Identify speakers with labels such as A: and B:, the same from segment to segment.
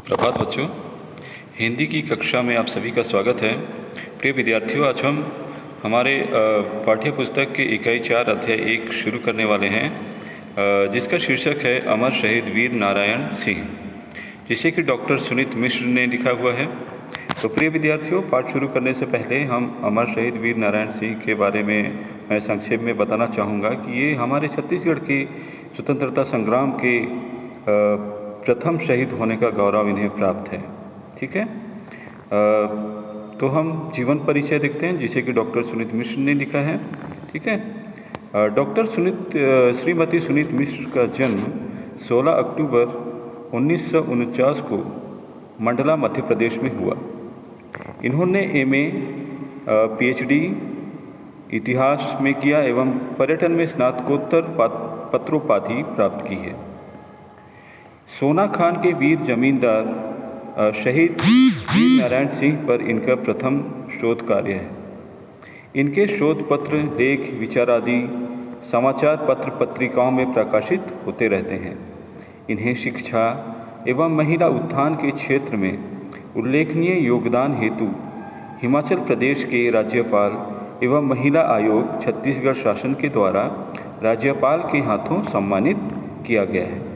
A: सुप्रभात बच्चों, हिंदी की कक्षा में आप सभी का स्वागत है। प्रिय विद्यार्थियों, आज हम हमारे पाठ्य पुस्तक के इकाई 4 अध्याय 1 शुरू करने वाले हैं, जिसका शीर्षक है अमर शहीद वीर नारायण सिंह, जिसे कि डॉक्टर सुनीत मिश्र ने लिखा हुआ है। तो प्रिय विद्यार्थियों, पाठ शुरू करने से पहले हम अमर शहीद वीर नारायण सिंह के बारे में मैं संक्षेप में बताना चाहूँगा कि ये हमारे छत्तीसगढ़ के स्वतंत्रता संग्राम के प्रथम शहीद होने का गौरव इन्हें प्राप्त है। ठीक है, तो हम जीवन परिचय देखते हैं, जिसे कि डॉक्टर सुनीत मिश्र ने लिखा है। ठीक है, श्रीमती सुनीत मिश्र का जन्म 16 अक्टूबर 1949 को मंडला मध्य प्रदेश में हुआ। इन्होंने MA PhD इतिहास में किया एवं पर्यटन में स्नातकोत्तर पत्रोपाधि प्राप्त की है। सोना खान के वीर जमींदार शहीद वीर नारायण सिंह पर इनका प्रथम शोध कार्य है। इनके शोध पत्र, लेख, विचार आदि समाचार पत्र पत्रिकाओं में प्रकाशित होते रहते हैं। इन्हें शिक्षा एवं महिला उत्थान के क्षेत्र में उल्लेखनीय योगदान हेतु हिमाचल प्रदेश के राज्यपाल एवं महिला आयोग छत्तीसगढ़ शासन के द्वारा राज्यपाल के हाथों सम्मानित किया गया है।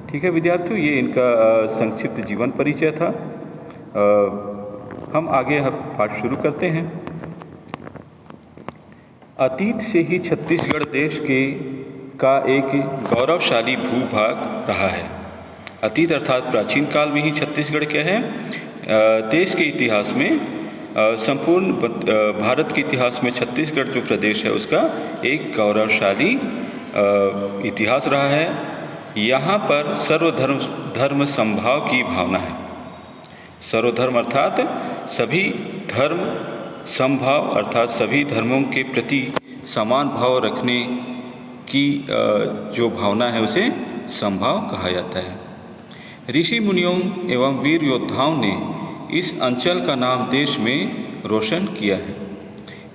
A: ठीक है विद्यार्थियों, ये इनका संक्षिप्त जीवन परिचय था। हम आगे पाठ शुरू करते हैं। अतीत से ही छत्तीसगढ़ देश का एक गौरवशाली भूभाग रहा है। अतीत अर्थात प्राचीन काल में ही छत्तीसगढ़ क्या है, देश के इतिहास में, संपूर्ण भारत के इतिहास में छत्तीसगढ़ जो प्रदेश है उसका एक गौरवशाली इतिहास रहा है। यहाँ पर सर्वधर्म समभाव की भावना है। सर्वधर्म अर्थात सभी धर्म, समभाव अर्थात सभी धर्मों के प्रति समान भाव रखने की जो भावना है उसे समभाव कहा जाता है। ऋषि मुनियों एवं वीर योद्धाओं ने इस अंचल का नाम देश में रोशन किया है।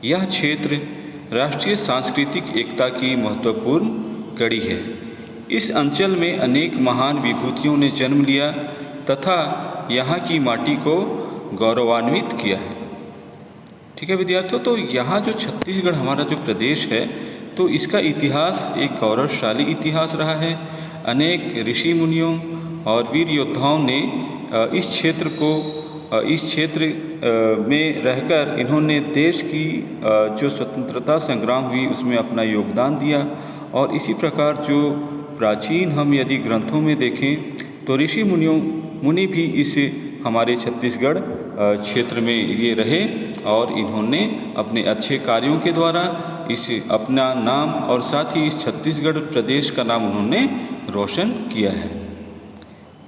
A: यह क्षेत्र राष्ट्रीय सांस्कृतिक एकता की महत्वपूर्ण कड़ी है। इस अंचल में अनेक महान विभूतियों ने जन्म लिया तथा यहाँ की माटी को गौरवान्वित किया है। ठीक है विद्यार्थियों, तो यहाँ जो छत्तीसगढ़ हमारा जो प्रदेश है, तो इसका इतिहास एक गौरवशाली इतिहास रहा है। अनेक ऋषि मुनियों और वीर योद्धाओं ने इस क्षेत्र में रहकर इन्होंने देश की जो स्वतंत्रता संग्राम हुई उसमें अपना योगदान दिया। और इसी प्रकार जो प्राचीन हम यदि ग्रंथों में देखें तो ऋषि मुनि भी इस हमारे छत्तीसगढ़ क्षेत्र में ये रहे और इन्होंने अपने अच्छे कार्यों के द्वारा इस अपना नाम और साथ ही इस छत्तीसगढ़ प्रदेश का नाम उन्होंने रोशन किया है।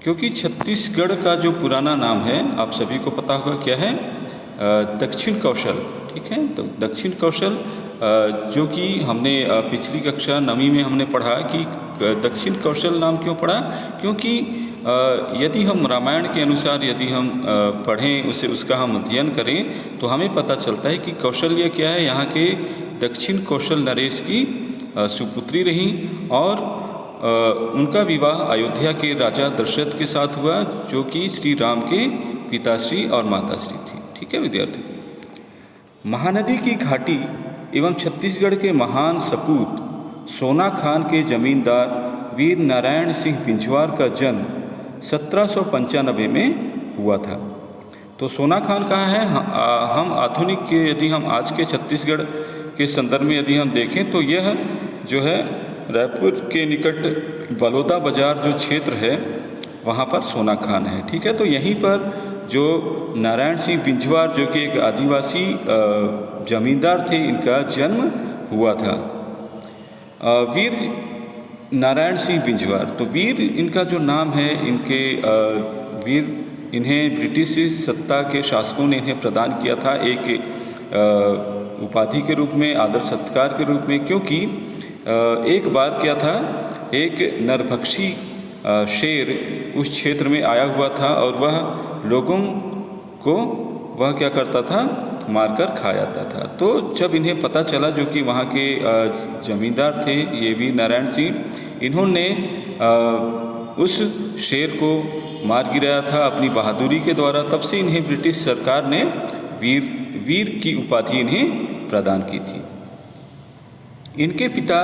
A: क्योंकि छत्तीसगढ़ का जो पुराना नाम है आप सभी को पता होगा क्या है, दक्षिण कौशल। ठीक है, तो दक्षिण कौशल जो कि हमने पिछली कक्षा 9वीं में हमने पढ़ा कि दक्षिण कौशल नाम क्यों पढ़ा, क्योंकि यदि हम रामायण के अनुसार यदि हम पढ़ें उसका हम अध्ययन करें तो हमें पता चलता है कि कौशल्य क्या है। यहाँ के दक्षिण कौशल नरेश की सुपुत्री रहीं और उनका विवाह अयोध्या के राजा दशरथ के साथ हुआ, जो कि श्री राम के पिताश्री और माताश्री थी। ठीक है विद्यार्थी, महानदी की घाटी एवं छत्तीसगढ़ के महान सपूत सोना खान के जमींदार वीर नारायण सिंह पिंजवार का जन्म 1795 में हुआ था। तो सोना खान कहाँ है, हम आधुनिक के यदि हम आज के छत्तीसगढ़ के संदर्भ में यदि हम देखें तो यह जो है रायपुर के निकट बलौदा बाजार जो क्षेत्र है वहाँ पर सोना खान है। ठीक है, तो यहीं पर जो नारायण सिंह पिंजवार जो कि एक आदिवासी जमींदार थे, इनका जन्म हुआ था। वीर नारायण सिंह पिंजवार, तो वीर इनका जो नाम है, इन्हें ब्रिटिश सत्ता के शासकों ने इन्हें प्रदान किया था एक उपाधि के रूप में, आदर सत्कार के रूप में। क्योंकि एक बार क्या था, एक नरभक्षी शेर उस क्षेत्र में आया हुआ था और वह लोगों को क्या करता था, मारकर खा जाता था। तो जब इन्हें पता चला, जो कि वहाँ के जमींदार थे ये वीर नारायण सिंह, इन्होंने उस शेर को मार गिराया था अपनी बहादुरी के द्वारा, तब से इन्हें ब्रिटिश सरकार ने वीर की उपाधि इन्हें प्रदान की थी। इनके पिता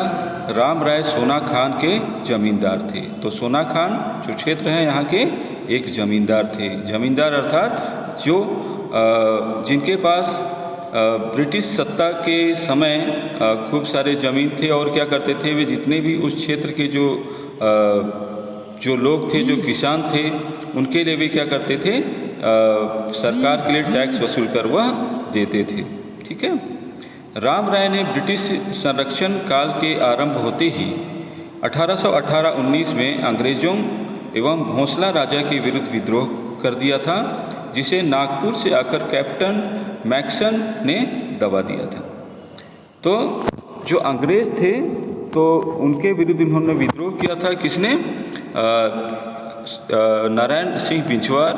A: राम राय सोना खान के जमींदार थे। तो सोना खान जो क्षेत्र हैं यहाँ के एक जमींदार थे। जमींदार अर्थात जो जिनके पास ब्रिटिश सत्ता के समय खूब सारे ज़मीन थे और क्या करते थे, वे जितने भी उस क्षेत्र के जो लोग थे, जो किसान थे, उनके लिए भी क्या करते थे, सरकार के लिए टैक्स वसूल कर वह देते थे। ठीक है। राम राय ने ब्रिटिश संरक्षण काल के आरंभ होते ही 1818-19 में अंग्रेज़ों एवं भोंसला राजा के विरुद्ध विद्रोह कर दिया था, जिसे नागपुर से आकर कैप्टन मैक्सन ने दबा दिया था। तो जो अंग्रेज़ थे तो उनके विरुद्ध इन्होंने विद्रोह किया था। किसने? नारायण सिंह बिंझवार,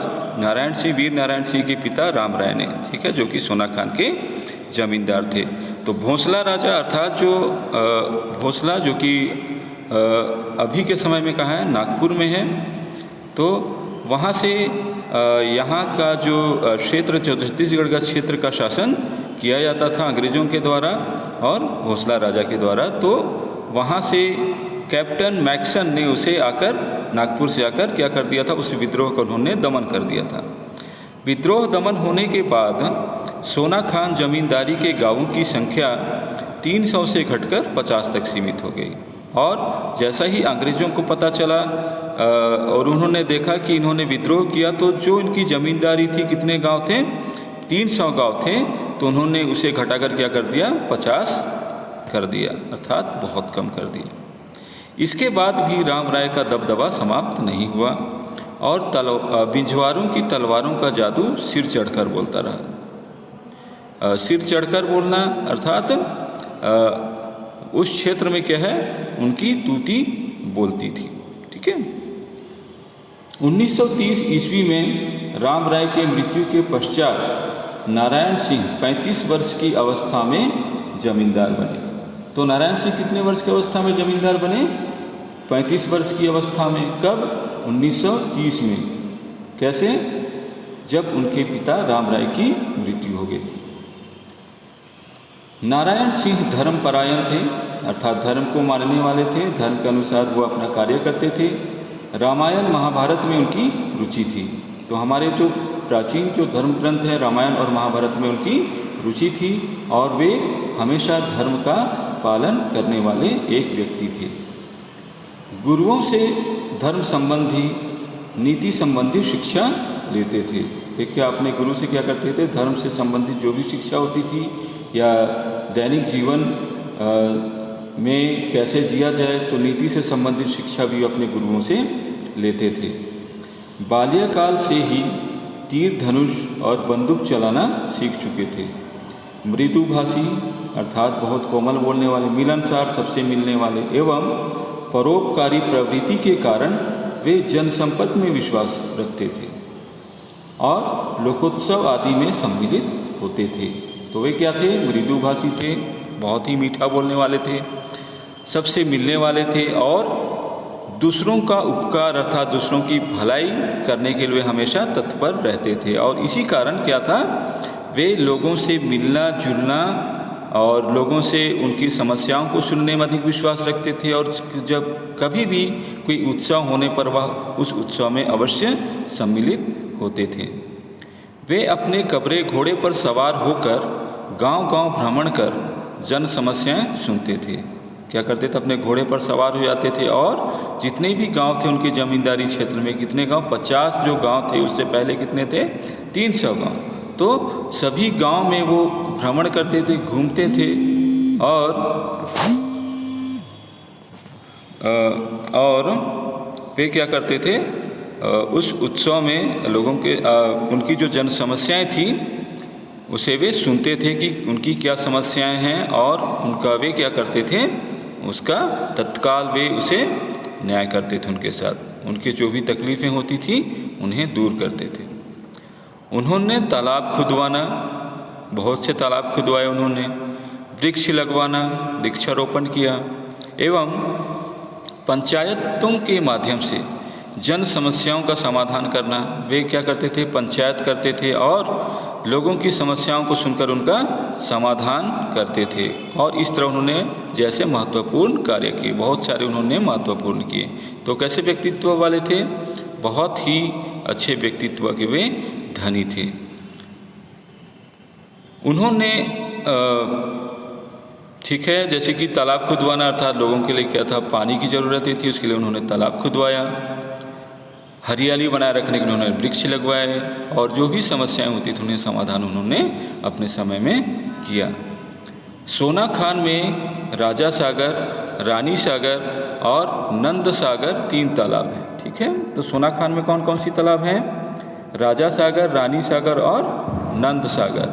A: वीर नारायण सिंह के पिता राम राय ने। ठीक है, जो कि सोना खान के जमींदार थे। तो भोंसला राजा अर्थात जो भोंसला, जो कि अभी के समय में कहाँ है, नागपुर में है। तो वहाँ से यहाँ का जो क्षेत्र, जो छत्तीसगढ़ का क्षेत्र का शासन किया जाता था अंग्रेज़ों के द्वारा और भोंसला राजा के द्वारा। तो वहाँ से कैप्टन मैक्सन ने उसे आकर, नागपुर से आकर क्या कर दिया था, उस विद्रोह को उन्होंने दमन कर दिया था। विद्रोह दमन होने के बाद सोना खान जमींदारी के गांवों की संख्या 300 से घटकर 50 तक सीमित हो गई। और जैसा ही अंग्रेज़ों को पता चला और उन्होंने देखा कि इन्होंने विद्रोह किया, तो जो इनकी ज़मींदारी थी, कितने गांव थे, 300 गांव थे, तो उन्होंने उसे घटाकर क्या कर दिया, 50 कर दिया, अर्थात बहुत कम कर दिया। इसके बाद भी राम राय का दबदबा समाप्त नहीं हुआ और बिंझवारों की तलवारों का जादू सिर चढ़कर बोलता रहा। सिर चढ़कर बोलना अर्थात उस क्षेत्र में क्या है, उनकी तूती बोलती थी। ठीक है। 1930 ईस्वी में राम राय के मृत्यु के पश्चात नारायण सिंह 35 वर्ष की अवस्था में जमींदार बने। तो नारायण सिंह कितने वर्ष की अवस्था में जमींदार बने? 35 वर्ष की अवस्था में। कब? 1930 में। कैसे? जब उनके पिता राम राय की मृत्यु हो गई थी। नारायण सिंह धर्मपरायण थे, अर्थात धर्म को मानने वाले थे। धर्म के अनुसार वो अपना कार्य करते थे। रामायण महाभारत में उनकी रुचि थी। तो हमारे जो प्राचीन जो धर्म ग्रंथ हैं, रामायण और महाभारत में उनकी रुचि थी और वे हमेशा धर्म का पालन करने वाले एक व्यक्ति थे। गुरुओं से धर्म संबंधी, नीति संबंधी शिक्षा लेते थे। एक क्या अपने गुरु से क्या करते थे, धर्म से संबंधित जो भी शिक्षा होती थी या दैनिक जीवन में कैसे जिया जाए, तो नीति से संबंधित शिक्षा भी अपने गुरुओं से लेते थे। बाल्यकाल से ही तीर धनुष और बंदूक चलाना सीख चुके थे। मृदुभाषी अर्थात बहुत कोमल बोलने वाले, मिलनसार, सबसे मिलने वाले एवं परोपकारी प्रवृत्ति के कारण वे जनसंपर्क में विश्वास रखते थे और लोकोत्सव आदि में सम्मिलित होते थे। तो वे क्या थे? मृदुभाषी थे, बहुत ही मीठा बोलने वाले थे, सबसे मिलने वाले थे और दूसरों का उपकार अर्थात दूसरों की भलाई करने के लिए हमेशा तत्पर रहते थे। और इसी कारण क्या था, वे लोगों से मिलना जुलना और लोगों से उनकी समस्याओं को सुनने में अधिक विश्वास रखते थे। और जब कभी भी कोई उत्सव होने पर वह उस उत्सव में अवश्य सम्मिलित होते थे। वे अपने कब्रे घोड़े पर सवार होकर गांव-गांव भ्रमण कर जन समस्याएं सुनते थे। क्या करते थे? अपने घोड़े पर सवार हो जाते थे और जितने भी गांव थे उनके जमींदारी क्षेत्र में, कितने गांव, 50 जो गांव थे, उससे पहले कितने थे? 300 गांव। तो सभी गांव में वो भ्रमण करते थे, घूमते थे और वे क्या करते थे, उस उत्सव में लोगों के उनकी जो जन समस्याएं थी उसे वे सुनते थे कि उनकी क्या समस्याएं हैं और उनका वे क्या करते थे, उसका तत्काल वे उसे न्याय करते थे उनके साथ। उनकी जो भी तकलीफ़ें होती थी उन्हें दूर करते थे। उन्होंने तालाब खुदवाना, बहुत से तालाब खुदवाए उन्होंने, वृक्ष लगवाना, वृक्षारोपण किया एवं पंचायतों के माध्यम से जन समस्याओं का समाधान करना। वे क्या करते थे? पंचायत करते थे और लोगों की समस्याओं को सुनकर उनका समाधान करते थे। और इस तरह उन्होंने जैसे महत्वपूर्ण कार्य किए, बहुत सारे उन्होंने महत्वपूर्ण किए। तो कैसे व्यक्तित्व वाले थे? बहुत ही अच्छे व्यक्तित्व के वे धनी थे। उन्होंने ठीक है, जैसे कि तालाब खुदवाना, अर्थात लोगों के लिए क्या था? पानी की ज़रूरत थी, उसके लिए उन्होंने तालाब खुदवाया। हरियाली बनाए रखने के लिए उन्होंने वृक्ष लगवाए, और जो भी समस्याएं होती थी उन्हें समाधान उन्होंने अपने समय में किया। सोना खान में राजा सागर, रानी सागर और नंद सागर 3 तालाब हैं। ठीक है, तो सोना खान में कौन कौन सी तालाब हैं? राजा सागर, रानी सागर और नंद सागर।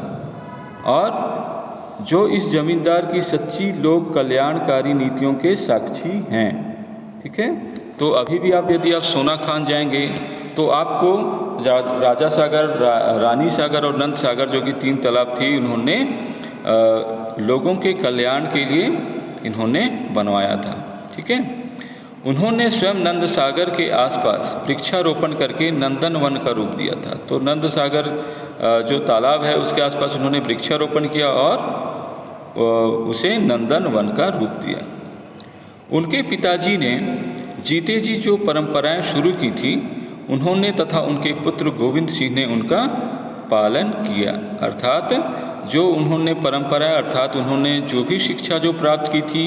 A: और जो इस जमींदार की सच्ची लोक कल्याणकारी नीतियों के साक्षी हैं। ठीक है, तो अभी भी आप यदि आप सोना खान जाएंगे तो आपको राजा सागर, रानी सागर और नंद सागर जो कि 3 तालाब थी, उन्होंने लोगों के कल्याण के लिए इन्होंने बनवाया था। ठीक है, उन्होंने स्वयं नंद सागर के आसपास वृक्षारोपण करके नंदन वन का रूप दिया था। तो नंद सागर जो तालाब है उसके आसपास उन्होंने वृक्षारोपण किया और उसे नंदन वन का रूप दिया। उनके पिताजी ने जीते जी जो परंपराएं शुरू की थी, उन्होंने तथा उनके पुत्र गोविंद सिंह ने उनका पालन किया। अर्थात जो उन्होंने परंपरा, अर्थात उन्होंने जो भी शिक्षा जो प्राप्त की थी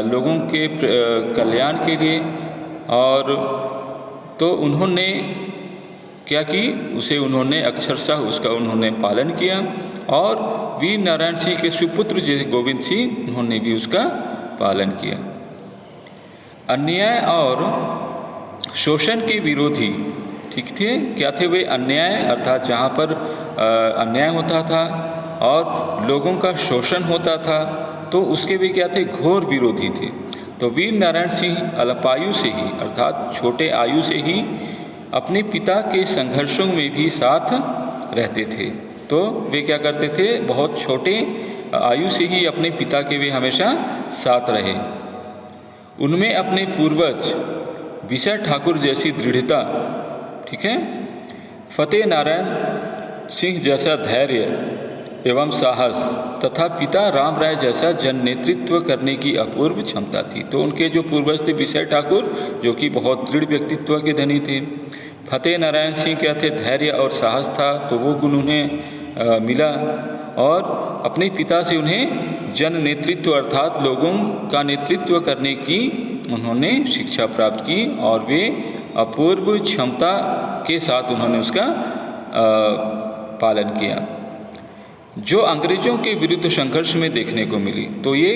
A: लोगों के कल्याण के लिए, और तो उन्होंने क्या की? उसे उन्होंने अक्षरशः उसका उन्होंने पालन किया। और वीर नारायण सिंह के सुपुत्र जैसे गोविंद सिंह, उन्होंने भी उसका पालन किया। अन्याय और शोषण के विरोधी, ठीक थे, क्या थे वे? अन्याय, अर्थात जहाँ पर अन्याय होता था और लोगों का शोषण होता था, तो उसके भी क्या थे? घोर विरोधी थे। तो वीर नारायण सिंह अल्पायु से ही, अर्थात छोटे आयु से ही अपने पिता के संघर्षों में भी साथ रहते थे। तो वे क्या करते थे? बहुत छोटे आयु से ही अपने पिता के वे हमेशा साथ रहे। उनमें अपने पूर्वज विशय ठाकुर जैसी दृढ़ता, ठीक है, फतेह नारायण सिंह जैसा धैर्य एवं साहस तथा पिता राम राय जैसा जन नेतृत्व करने की अपूर्व क्षमता थी। तो उनके जो पूर्वज थे विशय ठाकुर, जो कि बहुत दृढ़ व्यक्तित्व के धनी थे। फतेह नारायण सिंह क्या थे? धैर्य और साहस था, तो वो गुण उन्हें मिला। और अपने पिता से उन्हें जन नेतृत्व, अर्थात लोगों का नेतृत्व करने की उन्होंने शिक्षा प्राप्त की, और वे अपूर्व क्षमता के साथ उन्होंने उसका पालन किया, जो अंग्रेज़ों के विरुद्ध संघर्ष में देखने को मिली। तो ये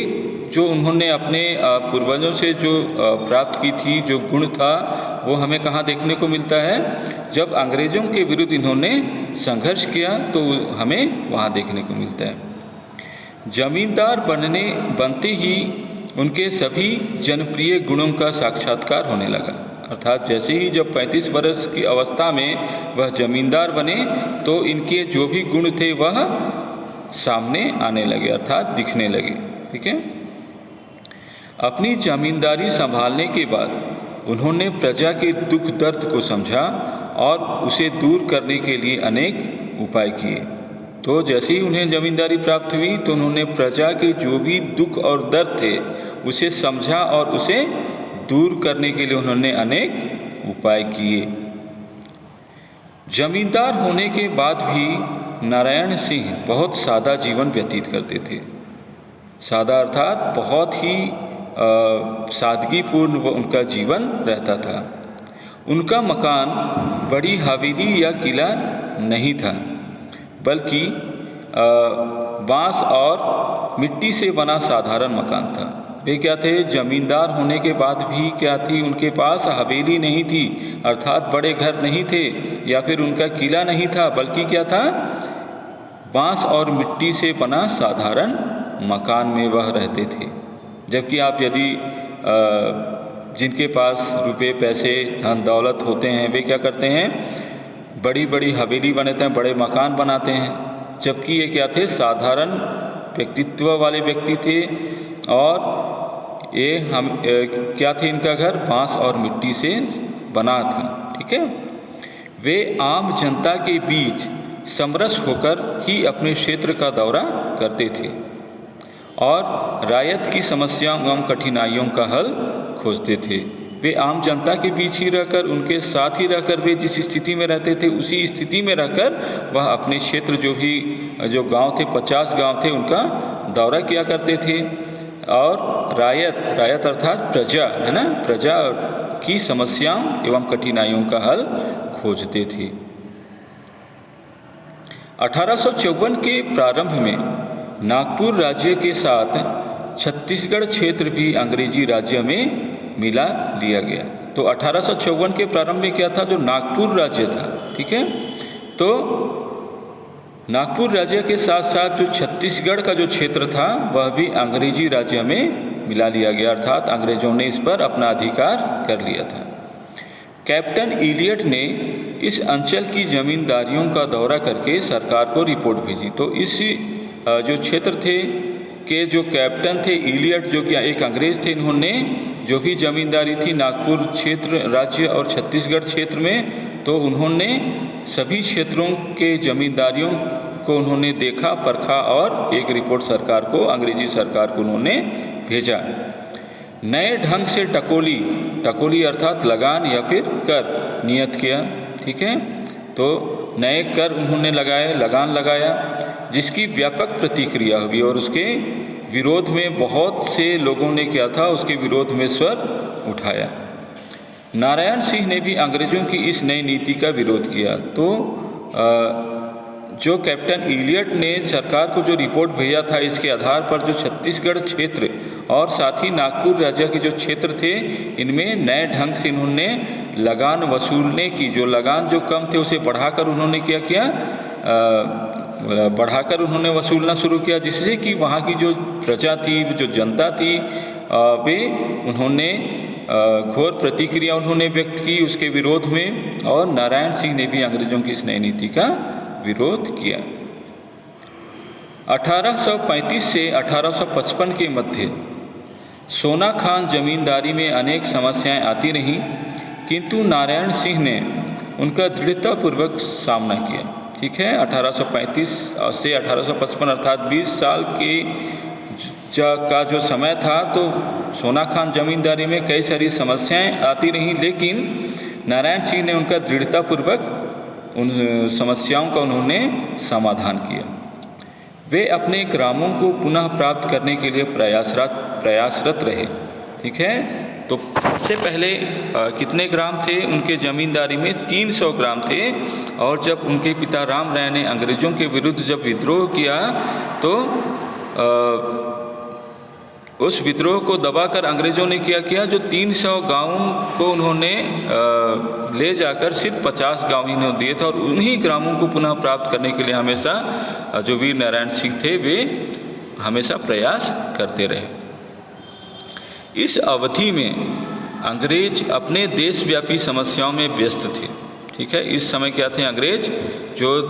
A: जो उन्होंने अपने पूर्वजों से जो प्राप्त की थी, जो गुण था, वो हमें कहाँ देखने को मिलता है? जब अंग्रेज़ों के विरुद्ध इन्होंने संघर्ष किया, तो हमें वहाँ देखने को मिलता है। जमींदार बनते ही उनके सभी जनप्रिय गुणों का साक्षात्कार होने लगा। अर्थात जैसे ही जब 35 वर्ष की अवस्था में वह जमींदार बने, तो इनके जो भी गुण थे वह सामने आने लगे, अर्थात दिखने लगे। ठीक है, अपनी जमींदारी संभालने के बाद उन्होंने प्रजा के दुख दर्द को समझा और उसे दूर करने के लिए अनेक उपाय किए। तो जैसे ही उन्हें जमींदारी प्राप्त हुई, तो उन्होंने प्रजा के जो भी दुख और दर्द थे उसे समझा और उसे दूर करने के लिए उन्होंने अनेक उपाय किए। जमींदार होने के बाद भी नारायण सिंह बहुत सादा जीवन व्यतीत करते थे। सादा अर्थात बहुत ही सादगीपूर्ण उनका जीवन रहता था। उनका मकान बड़ी हवेली या किला नहीं था, बल्कि बांस और मिट्टी से बना साधारण मकान था। वे क्या थे? जमींदार होने के बाद भी क्या थी? उनके पास हवेली नहीं थी, अर्थात बड़े घर नहीं थे, या फिर उनका किला नहीं था, बल्कि क्या था? बांस और मिट्टी से बना साधारण मकान में वह रहते थे। जबकि आप यदि जिनके पास रुपए पैसे धन दौलत होते हैं, वे क्या करते हैं? बड़ी बड़ी हवेली बनाते हैं, बड़े मकान बनाते हैं। जबकि ये क्या थे? साधारण व्यक्तित्व वाले व्यक्ति थे, और ये क्या थे? इनका घर बांस और मिट्टी से बना था। ठीक है, वे आम जनता के बीच समरस होकर ही अपने क्षेत्र का दौरा करते थे और रायत की समस्याओं एवं कठिनाइयों का हल खोजते थे। वे आम जनता के बीच ही रहकर, उनके साथ ही रहकर, वे जिस स्थिति में रहते थे उसी स्थिति में रहकर वह अपने क्षेत्र जो गांव थे, 50 गांव थे, उनका दौरा किया करते थे और रायत अर्थात प्रजा है ना, प्रजा की समस्याओं एवं कठिनाइयों का हल खोजते थे। 1854 के प्रारंभ में नागपुर राज्य के साथ छत्तीसगढ़ क्षेत्र भी अंग्रेजी राज्य में मिला लिया गया। तो 1854 के प्रारंभ में क्या था, जो नागपुर राज्य था, ठीक है, तो नागपुर राज्य के साथ साथ जो छत्तीसगढ़ का जो क्षेत्र था वह भी अंग्रेजी राज्य में मिला लिया गया, अर्थात अंग्रेजों ने इस पर अपना अधिकार कर लिया था। कैप्टन इलियट ने इस अंचल की जमींदारियों का दौरा करके सरकार को रिपोर्ट भेजी। तो इस जो क्षेत्र थे के जो कैप्टन थे इलियट, जो कि एक अंग्रेज थे, इन्होंने जो भी जमींदारी थी नागपुर क्षेत्र राज्य और छत्तीसगढ़ क्षेत्र में, तो उन्होंने सभी क्षेत्रों के जमींदारियों को उन्होंने देखा, परखा और एक रिपोर्ट सरकार को, अंग्रेजी सरकार को उन्होंने भेजा। नए ढंग से टकोली अर्थात लगान या फिर कर नियत किया। ठीक है, तो नए कर उन्होंने लगाए, लगान लगाया, जिसकी व्यापक प्रतिक्रिया हुई और उसके विरोध में बहुत से लोगों ने क्या था, उसके विरोध में स्वर उठाया। नारायण सिंह ने भी अंग्रेजों की इस नई नीति का विरोध किया। तो जो कैप्टन इलियट ने सरकार को जो रिपोर्ट भेजा था, इसके आधार पर जो छत्तीसगढ़ क्षेत्र और साथ ही नागपुर राज्य के जो क्षेत्र थे, इनमें नए ढंग से इन्होंने लगान वसूलने की, जो लगान जो कम थे उसे बढ़ाकर उन्होंने क्या किया, बढ़ाकर उन्होंने वसूलना शुरू किया, जिससे कि वहाँ की जो प्रजा थी, जो जनता थी, वे उन्होंने घोर प्रतिक्रिया उन्होंने व्यक्त की उसके विरोध में, और नारायण सिंह ने भी अंग्रेजों की इस नई नीति का विरोध किया। 1835 से 1855 के मध्य सोना खान जमींदारी में अनेक समस्याएं आती रहीं, किंतु नारायण सिंह ने उनका दृढ़तापूर्वक सामना किया। ठीक है, 1835 से 1855 अर्थात 20 साल का जो समय था, तो सोना खान जमींदारी में कई सारी समस्याएं आती रहीं, लेकिन नारायण सिंह ने उनका दृढ़तापूर्वक उन समस्याओं का उन्होंने समाधान किया। वे अपने ग्रामों को पुनः प्राप्त करने के लिए प्रयासरत रहे। ठीक है, तो सबसे पहले कितने ग्राम थे उनके ज़मींदारी में? 300 ग्राम थे, और जब उनके पिता राम राय ने अंग्रेज़ों के विरुद्ध जब विद्रोह किया, तो उस विद्रोह को दबाकर अंग्रेज़ों ने क्या किया, जो 300 गांवों को उन्होंने ले जाकर सिर्फ 50 गांव ही दिए थे, और उन्हीं ग्रामों को पुनः प्राप्त करने के लिए हमेशा जो वीर नारायण सिंह थे वे हमेशा प्रयास करते रहे। इस अवधि में अंग्रेज अपने देशव्यापी समस्याओं में व्यस्त थे। ठीक है, इस समय क्या थे अंग्रेज, जो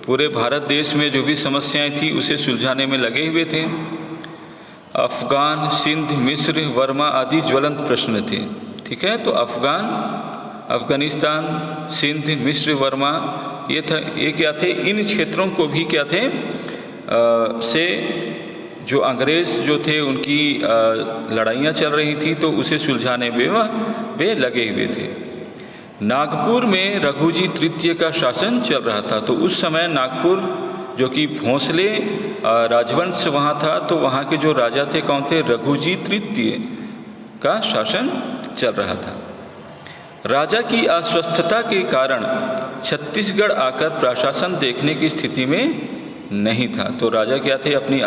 A: पूरे भारत देश में जो भी समस्याएं थी उसे सुलझाने में लगे हुए थे। अफ़गान, सिंध, मिस्र, वर्मा आदि ज्वलंत प्रश्न थे। ठीक है, तो अफ़गानिस्तान, सिंध, मिस्र, वर्मा ये क्या थे, इन क्षेत्रों को भी क्या थे से जो अंग्रेज़ जो थे उनकी लड़ाइयाँ चल रही थी, तो उसे सुलझाने में वे लगे हुए थे। नागपुर में रघुजी तृतीय का शासन चल रहा था। तो उस समय नागपुर जो कि भोंसले राजवंश वहाँ था, तो वहाँ के जो राजा थे कौन थे, रघुजी तृतीय का शासन चल रहा था। राजा की अस्वस्थता के कारण छत्तीसगढ़ आकर प्रशासन देखने की स्थिति में नहीं था। तो राजा क्या थे, अपनी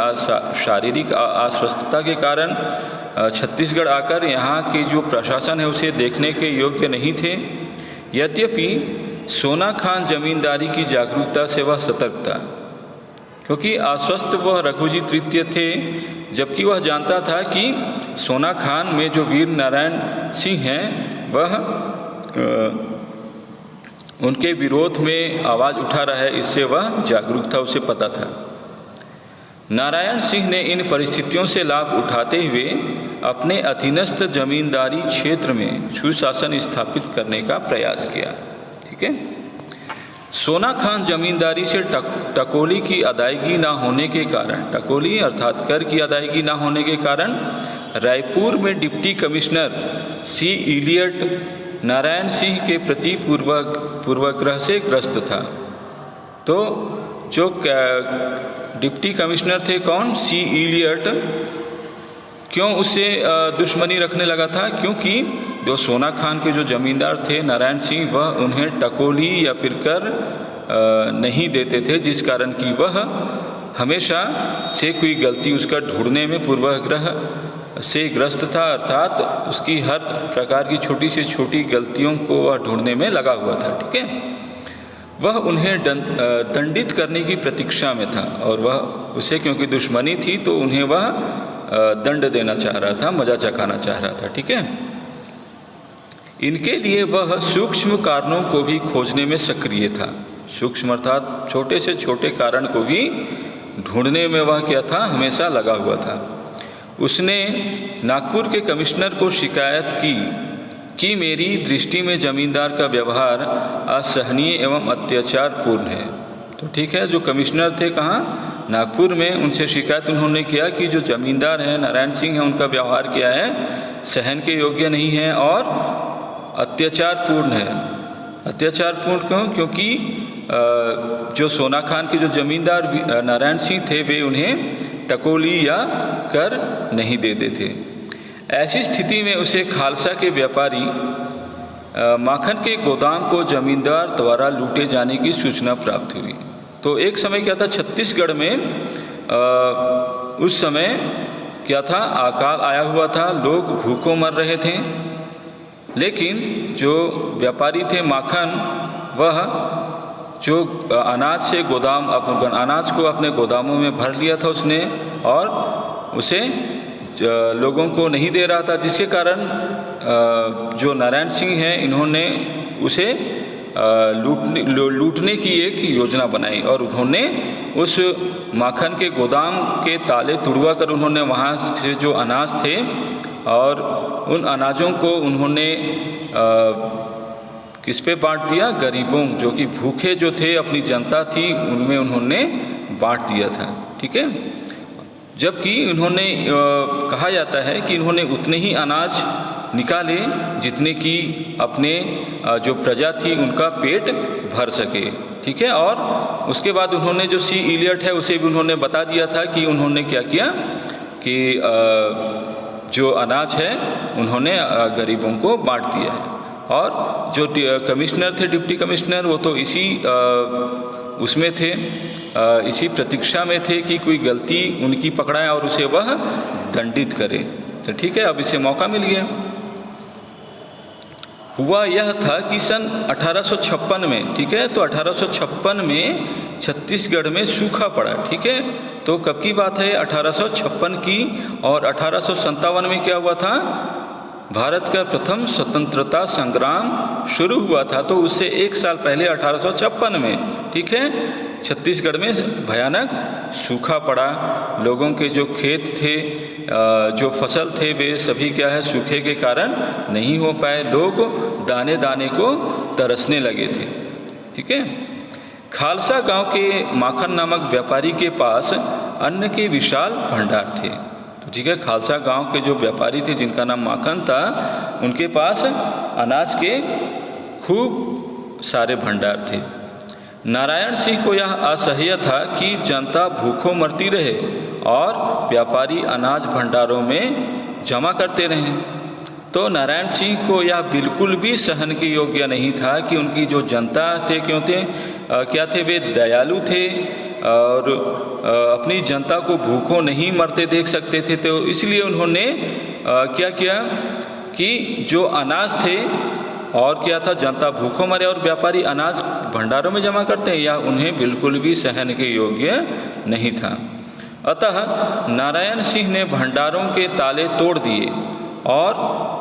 A: शारीरिक अस्वस्थता के कारण छत्तीसगढ़ आकर यहाँ के जो प्रशासन है उसे देखने के योग्य नहीं थे। यद्यपि सोना खान जमींदारी की जागरूकता से वह सतर्क था, क्योंकि अस्वस्थ वह रघुजी तृतीय थे, जबकि वह जानता था कि सोना खान में जो वीर नारायण सिंह हैं वह उनके विरोध में आवाज़ उठा रहा है, इससे वह जागरूक था, उसे पता था। नारायण सिंह ने इन परिस्थितियों से लाभ उठाते हुए अपने अधीनस्थ जमींदारी क्षेत्र में सुशासन स्थापित करने का प्रयास किया। ठीक है। सोना खान जमींदारी से टकोली की अदायगी न होने के कारण, टकोली अर्थात कर की अदायगी न होने के कारण रायपुर में deputy commissioner C Elliott Narayan Singh के प्रति पूर्वाग्रह से ग्रस्त था। तो जो डिप्टी कमिश्नर थे कौन, सी इलियट, क्यों उससे दुश्मनी रखने लगा था? क्योंकि जो सोना खान के जो जमींदार थे नारायण सिंह, वह उन्हें टकोली या फिर कर नहीं देते थे, जिस कारण कि वह हमेशा से कोई गलती उसका ढूंढने में पूर्वाग्रह से ग्रस्त था, अर्थात उसकी हर प्रकार की छोटी से छोटी गलतियों को वह ढूंढने में लगा हुआ था। ठीक है। वह उन्हें दंडित करने की प्रतीक्षा में था और वह उसे क्योंकि दुश्मनी थी तो उन्हें वह दंड देना चाह रहा था, मजा चखाना चाह रहा था। ठीक है। इनके लिए वह सूक्ष्म कारणों को भी खोजने में सक्रिय था। सूक्ष्म अर्थात छोटे से छोटे कारण को भी ढूंढने में वह क्या था, हमेशा लगा हुआ था। उसने नागपुर के कमिश्नर को शिकायत की कि मेरी दृष्टि में जमींदार का व्यवहार असहनीय एवं अत्याचारपूर्ण है। तो ठीक है, जो कमिश्नर थे कहाँ, नागपुर में, उनसे शिकायत उन्होंने किया कि जो जमींदार हैं नारायण सिंह हैं, उनका व्यवहार क्या है, सहन के योग्य नहीं है और अत्याचारपूर्ण है। अत्याचारपूर्ण क्यों? क्योंकि जो सोना खान के जो जमींदार नारायण सिंह थे वे उन्हें टकोली या कर नहीं देते थे। ऐसी स्थिति में उसे खालसा के व्यापारी माखन के गोदाम को जमींदार द्वारा लूटे जाने की सूचना प्राप्त हुई। तो एक समय क्या था, छत्तीसगढ़ में उस समय क्या था, अकाल आया हुआ था, लोग भूखों मर रहे थे। लेकिन जो व्यापारी थे माखन, वह जो अनाज से अनाज को अपने गोदामों में भर लिया था उसने, और उसे लोगों को नहीं दे रहा था, जिसके कारण जो नारायण सिंह हैं इन्होंने उसे लूटने की एक योजना बनाई और उन्होंने उस माखन के गोदाम के ताले तुड़वा कर उन्होंने वहाँ से जो अनाज थे और उन अनाजों को उन्होंने किस पे बांट दिया, गरीबों, जो कि भूखे जो थे, अपनी जनता थी, उनमें उन्होंने बांट दिया था। ठीक है। जबकि उन्होंने कहा जाता है कि इन्होंने उतने ही अनाज निकाले जितने कि अपने जो प्रजा थी उनका पेट भर सके। ठीक है। और उसके बाद उन्होंने जो सी इलियट है उसे भी उन्होंने बता दिया था कि उन्होंने क्या किया कि जो अनाज है उन्होंने गरीबों को बांट दिया है। और जो कमिश्नर थे, डिप्टी कमिश्नर, वो तो इसी उसमें थे, इसी प्रतीक्षा में थे कि कोई गलती उनकी पकड़ाए और उसे वह दंडित करे। तो ठीक है, अब इसे मौका मिल गया। हुआ यह था कि सन 1856 में, ठीक है, तो 1856 में छत्तीसगढ़ में सूखा पड़ा। ठीक है। तो कब की बात है, 1856 की। और 1857 में क्या हुआ था, भारत का प्रथम स्वतंत्रता संग्राम शुरू हुआ था। तो उससे एक साल पहले 1856 में, ठीक है, छत्तीसगढ़ में भयानक सूखा पड़ा। लोगों के जो खेत थे, जो फसल थे, वे सभी क्या है, सूखे के कारण नहीं हो पाए। लोग दाने दाने को तरसने लगे थे। ठीक है। खालसा गांव के माखन नामक व्यापारी के पास अन्न के विशाल भंडार थे। तो ठीक है, खालसा गांव के जो व्यापारी थे जिनका नाम माखन था, उनके पास अनाज के खूब सारे भंडार थे। नारायण सिंह को यह असह्य था कि जनता भूखों मरती रहे और व्यापारी अनाज भंडारों में जमा करते रहें। तो नारायण सिंह को यह बिल्कुल भी सहन के योग्य नहीं था कि उनकी जो जनता थे, क्या थे, वे दयालु थे और अपनी जनता को भूखों नहीं मरते देख सकते थे। तो इसलिए उन्होंने क्या किया कि जो अनाज थे, और क्या था, जनता भूखों मरे और व्यापारी अनाज भंडारों में जमा करते हैं, यह उन्हें बिल्कुल भी सहन के योग्य नहीं था। अतः नारायण सिंह ने भंडारों के ताले तोड़ दिए और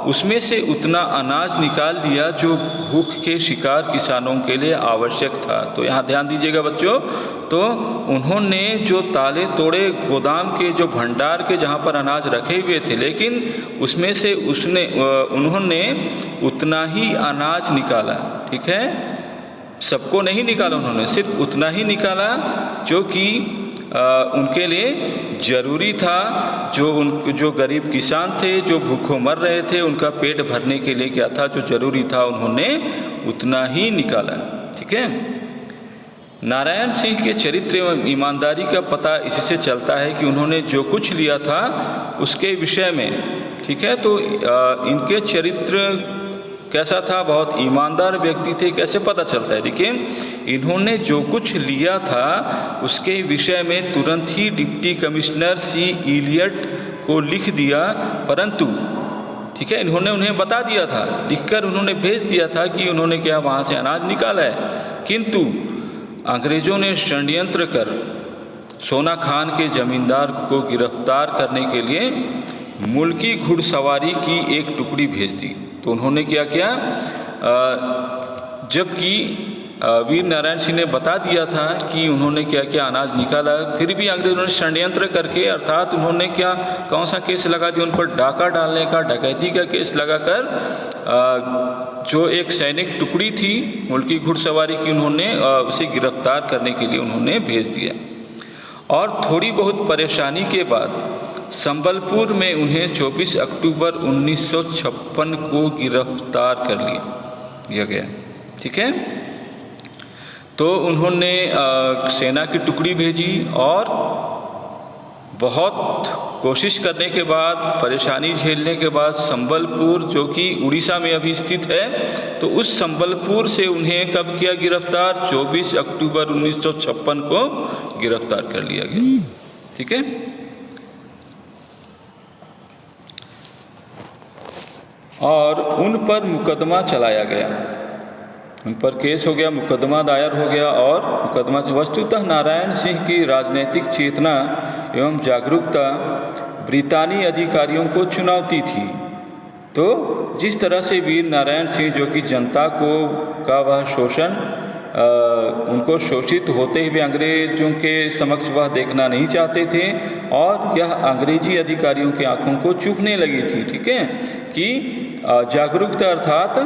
A: उसमें से उतना अनाज निकाल लिया जो भूख के शिकार किसानों के लिए आवश्यक था। तो यहाँ ध्यान दीजिएगा बच्चों, तो उन्होंने जो ताले तोड़े गोदाम के, जो भंडार के जहाँ पर अनाज रखे हुए थे, लेकिन उसमें से उन्होंने उतना ही अनाज निकाला। ठीक है, सबको नहीं निकाला उन्होंने, सिर्फ उतना ही निकाला जो कि उनके लिए ज़रूरी था। जो गरीब किसान थे, जो भूखों मर रहे थे, उनका पेट भरने के लिए क्या था, जो ज़रूरी था, उन्होंने उतना ही निकाला। ठीक है, नारायण सिंह के चरित्र एवं ईमानदारी का पता इससे चलता है कि उन्होंने जो कुछ लिया था उसके विषय में, ठीक है, तो इनके चरित्र कैसा था, बहुत ईमानदार व्यक्ति थे। कैसे पता चलता है, देखिए, इन्होंने जो कुछ लिया था उसके विषय में तुरंत ही डिप्टी कमिश्नर सी इलियट को लिख दिया, परंतु ठीक है, इन्होंने उन्हें बता दिया था, लिखकर उन्होंने भेज दिया था कि उन्होंने क्या वहाँ से अनाज निकाला है, किंतु अंग्रेज़ों ने षड्यंत्र कर सोना खान के जमींदार को गिरफ्तार करने के लिए मुल्की घुड़सवारी की एक टुकड़ी भेज दी। तो उन्होंने क्या किया, जबकि वीर नारायण सिंह ने बता दिया था कि उन्होंने क्या क्या अनाज निकाला, फिर भी अंग्रेज़ों ने षड्यंत्र करके, अर्थात उन्होंने क्या, कौन सा केस लगा दिया, उन पर डाका डालने का, डकैती का केस लगाकर जो एक सैनिक टुकड़ी थी मुल्की घुड़सवारी की, उन्होंने उसे गिरफ्तार करने के लिए उन्होंने भेज दिया। और थोड़ी बहुत परेशानी के बाद संबलपुर में उन्हें 24 अक्टूबर 1956 को गिरफ्तार कर लिया गया। ठीक है, तो उन्होंने सेना की टुकड़ी भेजी और बहुत कोशिश करने के बाद, परेशानी झेलने के बाद संबलपुर, जो कि उड़ीसा में अभी स्थित है, तो उस संबलपुर से उन्हें कब किया गिरफ्तार, 24 अक्टूबर 1956 को गिरफ्तार कर लिया गया। ठीक है, और उन पर मुकदमा चलाया गया, उन पर केस हो गया, मुकदमा दायर हो गया, और मुकदमा से वस्तुतः नारायण सिंह की राजनीतिक चेतना एवं जागरूकता ब्रितानी अधिकारियों को चुनौती थी। तो जिस तरह से वीर नारायण सिंह, जो कि जनता का वह शोषण, उनको शोषित होते हुए अंग्रेजों के समक्ष वह देखना नहीं चाहते थे, और यह अंग्रेजी अधिकारियों की आंखों को चुभने लगी थी। ठीक है, कि जागरूकता अर्थात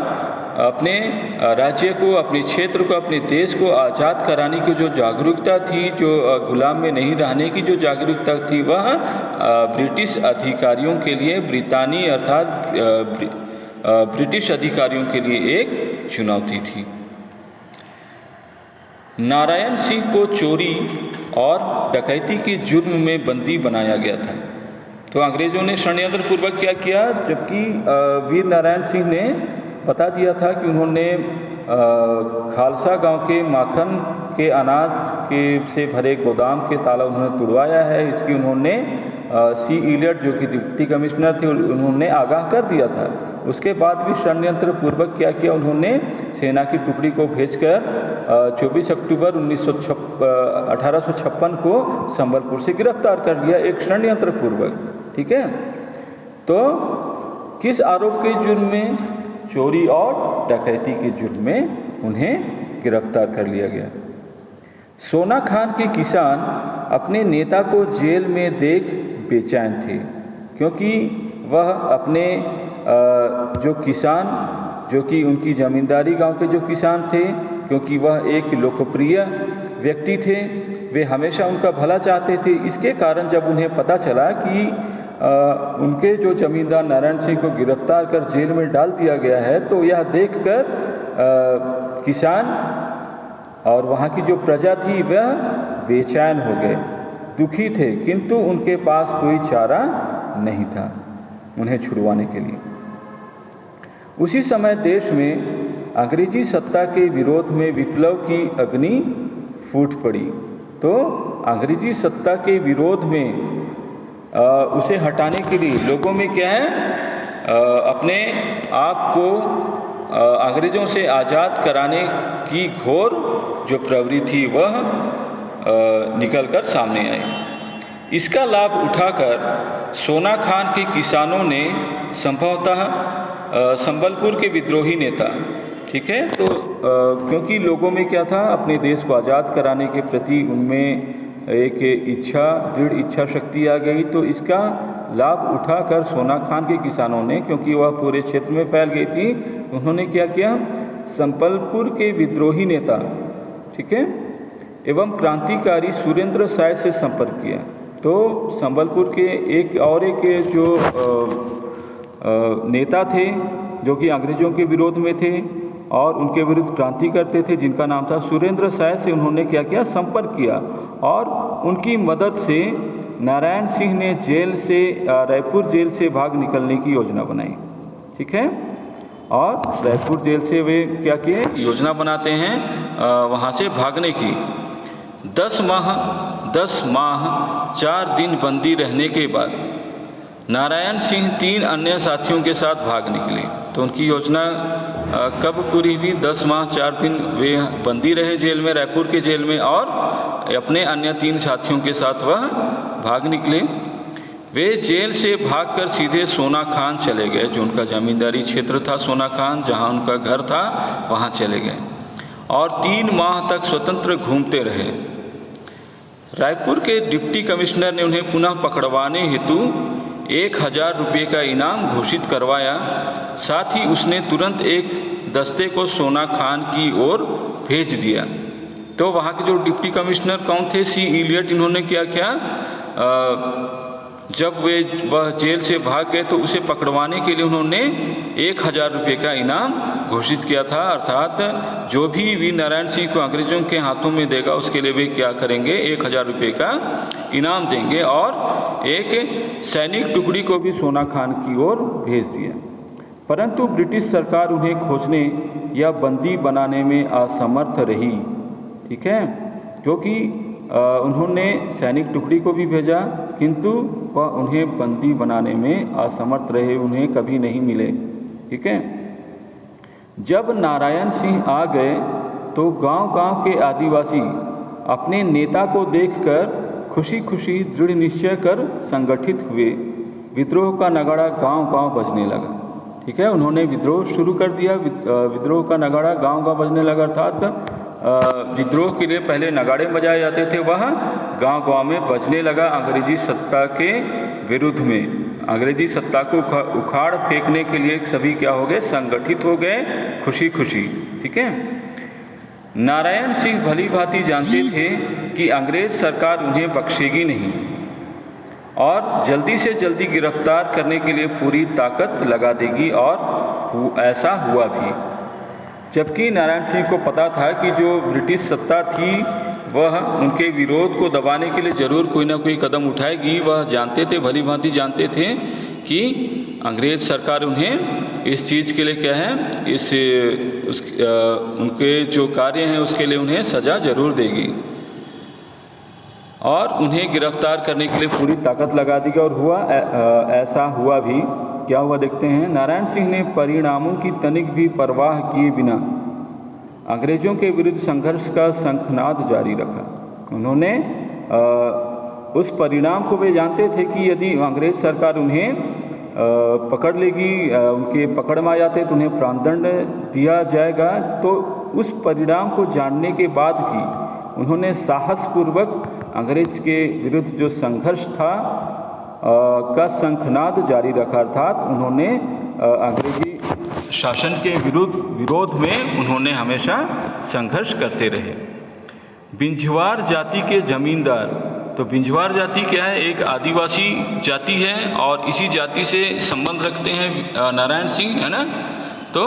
A: अपने राज्य को, अपने क्षेत्र को, अपने देश को आज़ाद कराने की जो जागरूकता थी, जो गुलाम में नहीं रहने की जो जागरूकता थी, वह ब्रिटिश अधिकारियों के लिए, ब्रितानी अर्थात ब्रिटिश अधिकारियों के लिए एक चुनौती थी। नारायण सिंह को चोरी और डकैती के जुर्म में बंदी बनाया गया था। तो अंग्रेज़ों ने षड्यंत्र पूर्वक क्या किया, जबकि वीर नारायण सिंह ने बता दिया था कि उन्होंने खालसा गांव के माखन के अनाज के से भरे गोदाम के ताला उन्होंने तुड़वाया है, इसकी उन्होंने सी इलियट, जो कि डिप्टी कमिश्नर थे, उन्होंने आगाह कर दिया था। उसके बाद भी षड्यंत्र पूर्वक क्या किया, उन्होंने सेना की टुकड़ी को भेजकर 24 अक्टूबर 1856 को संबलपुर से गिरफ्तार कर लिया, एक षड्यंत्र पूर्वक। ठीक है, तो किस आरोप के जुर्म में, चोरी और डकैती के जुर्म में उन्हें गिरफ्तार कर लिया गया। सोना खान के किसान अपने नेता को जेल में देख बेचैन थे, क्योंकि वह अपने जो किसान, जो कि उनकी ज़मींदारी गांव के जो किसान थे, क्योंकि वह एक लोकप्रिय व्यक्ति थे, वे हमेशा उनका भला चाहते थे। इसके कारण जब उन्हें पता चला कि उनके जो जमींदार नारायण सिंह को गिरफ्तार कर जेल में डाल दिया गया है, तो यह देखकर किसान और वहाँ की जो प्रजा थी वह बेचैन हो गए, दुखी थे, किंतु उनके पास कोई चारा नहीं था उन्हें छुड़वाने के लिए। उसी समय देश में अंग्रेजी सत्ता के विरोध में विप्लव की अग्नि फूट पड़ी। तो अंग्रेजी सत्ता के विरोध में उसे हटाने के लिए लोगों में क्या है, अपने आप को अंग्रेज़ों से आज़ाद कराने की घोर जो प्रवृत्ति थी वह निकलकर सामने आई। इसका लाभ उठाकर सोना खान के किसानों ने संभवतः संबलपुर के विद्रोही नेता। ठीक है, तो क्योंकि लोगों में क्या था, अपने देश को आज़ाद कराने के प्रति उनमें एक दृढ़ इच्छा शक्ति आ गई। तो इसका लाभ उठाकर सोना खान के किसानों ने, क्योंकि वह पूरे क्षेत्र में फैल गई थी, उन्होंने क्या किया, संबलपुर के विद्रोही नेता, ठीक है, एवं क्रांतिकारी सुरेंद्र साय से संपर्क किया। तो संबलपुर के एक जो नेता थे जो कि अंग्रेज़ों के विरोध में थे और उनके विरुद्ध क्रांति करते थे, जिनका नाम था सुरेंद्र साय, से उन्होंने क्या किया, संपर्क किया और उनकी मदद से नारायण सिंह ने रायपुर जेल से भाग निकलने की योजना बनाई। ठीक है, और रायपुर जेल से वे क्या किए, योजना बनाते हैं वहाँ से भागने की। 10 माह 4 दिन बंदी रहने के बाद नारायण सिंह 3 अन्य साथियों के साथ भाग निकले। तो उनकी योजना कब पूरी हुई, 10 माह 4 दिन वे बंदी रहे जेल में, रायपुर के जेल में, और अपने अन्य 3 साथियों के साथ वह भाग निकले। वे जेल से भागकर सीधे सोना खान चले गए, जो उनका जमींदारी क्षेत्र था सोना खान, जहां उनका घर था, वहां चले गए और 3 माह तक स्वतंत्र घूमते रहे। रायपुर के डिप्टी कमिश्नर ने उन्हें पुनः पकड़वाने हेतु 1000 रुपये का इनाम घोषित करवाया। साथ ही उसने तुरंत एक दस्ते को सोना खान की ओर भेज दिया। तो वहाँ के जो डिप्टी कमिश्नर कौन थे, सी इलियट, इन्होंने क्या किया, जब वह जेल से भाग गए तो उसे पकड़वाने के लिए उन्होंने 1000 रुपये का इनाम घोषित किया था। अर्थात जो भी वीर नारायण सिंह को अंग्रेज़ों के हाथों में देगा उसके लिए वे क्या करेंगे, 1000 रुपये का इनाम देंगे और एक सैनिक टुकड़ी को भी सोना खान की ओर भेज दिया। परंतु ब्रिटिश सरकार उन्हें खोजने या बंदी बनाने में असमर्थ रही। ठीक है, क्योंकि उन्होंने सैनिक टुकड़ी को भी भेजा, किंतु वह उन्हें बंदी बनाने में असमर्थ रहे, उन्हें कभी नहीं मिले। ठीक है, जब नारायण सिंह आ गए तो गांव-गांव के आदिवासी अपने नेता को देखकर खुशी खुशी दृढ़ निश्चय कर संगठित हुए। विद्रोह का नगाड़ा गांव-गांव बजने लगा। ठीक है, उन्होंने विद्रोह शुरू कर दिया। विद्रोह का नगाड़ा गांव-गांव बजने लगा, अर्थात विद्रोह के लिए पहले नगाड़े बजाए जाते थे, वह गांव-गांव में बजने लगा अंग्रेजी सत्ता के विरुद्ध में। अंग्रेजी सत्ता को उखाड़ फेंकने के लिए सभी क्या हो गए, संगठित हो गए खुशी खुशी। ठीक है, नारायण सिंह भली भांति जानते थे कि अंग्रेज सरकार उन्हें बख्शेगी नहीं और जल्दी से जल्दी गिरफ्तार करने के लिए पूरी ताकत लगा देगी, और ऐसा हुआ भी। जबकि नारायण सिंह को पता था कि जो ब्रिटिश सत्ता थी वह उनके विरोध को दबाने के लिए ज़रूर कोई ना कोई कदम उठाएगी। वह जानते थे, भली भांति जानते थे कि अंग्रेज़ सरकार उन्हें इस चीज़ के लिए क्या है, उनके जो कार्य हैं उसके लिए उन्हें सज़ा ज़रूर देगी और उन्हें गिरफ्तार करने के लिए पूरी ताकत लगा देगी। और हुआ ऐसा हुआ भी। क्या हुआ देखते हैं। नारायण सिंह ने परिणामों की तनिक भी परवाह किए बिना अंग्रेज़ों के विरुद्ध संघर्ष का शंखनाद जारी रखा। उन्होंने उस परिणाम को वे जानते थे कि यदि अंग्रेज़ सरकार उन्हें पकड़ लेगी, उनके पकड़ में आ जाते तो उन्हें प्राणदंड दिया जाएगा। तो उस परिणाम को जानने के बाद भी उन्होंने साहसपूर्वक अंग्रेज के विरुद्ध जो संघर्ष था का शंखनाद जारी रखा। अर्थात उन्होंने अंग्रेजी शासन के विरोध में उन्होंने हमेशा संघर्ष करते रहे। बिंझवार जाति के जमींदार, तो बिंझवार जाति क्या है, एक आदिवासी जाति है और इसी जाति से संबंध रखते हैं नारायण सिंह, है ना। तो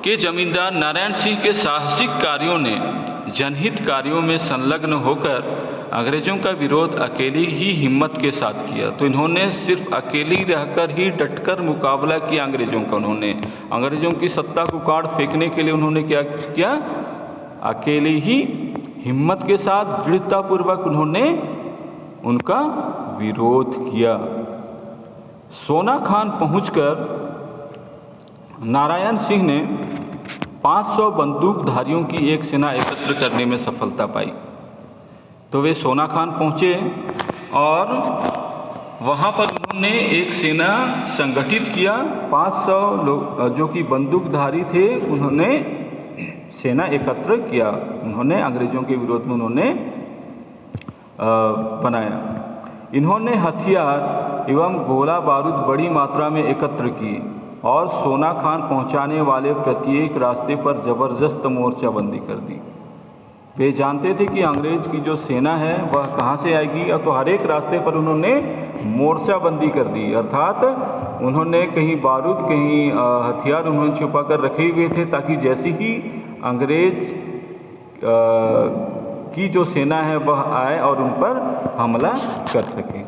A: के जमींदार नारायण सिंह के साहसिक कार्यों ने जनहित कार्यों में संलग्न होकर अंग्रेज़ों का विरोध अकेली ही हिम्मत के साथ किया। तो इन्होंने सिर्फ अकेली रहकर ही डटकर मुकाबला किया अंग्रेज़ों का। उन्होंने अंग्रेज़ों की सत्ता को उखाड़ फेंकने के लिए उन्होंने क्या किया, अकेली ही हिम्मत के साथ दृढ़तापूर्वक उन्होंने उनका विरोध किया। सोना खान पहुंचकर नारायण सिंह ने 500 बंदूकधारियों की एक सेना एकत्र करने में सफलता पाई। तो वे सोना खान पहुँचे और वहाँ पर उन्होंने एक सेना संगठित किया। 500 लोग जो कि बंदूकधारी थे, उन्होंने सेना एकत्र किया। उन्होंने अंग्रेज़ों के विरोध में उन्होंने बनाया। इन्होंने हथियार एवं गोला बारूद बड़ी मात्रा में एकत्र किए और सोना खान पहुंचाने वाले प्रत्येक रास्ते पर ज़बरदस्त मोर्चाबंदी कर दी। वे जानते थे कि अंग्रेज़ की जो सेना है वह कहाँ से आएगी, और तो हर एक रास्ते पर उन्होंने मोर्चाबंदी कर दी। अर्थात उन्होंने कहीं बारूद, कहीं हथियार उन्होंने छुपा कर रखे हुए थे, ताकि जैसे ही अंग्रेज़ की जो सेना है वह आए और उन पर हमला कर सके।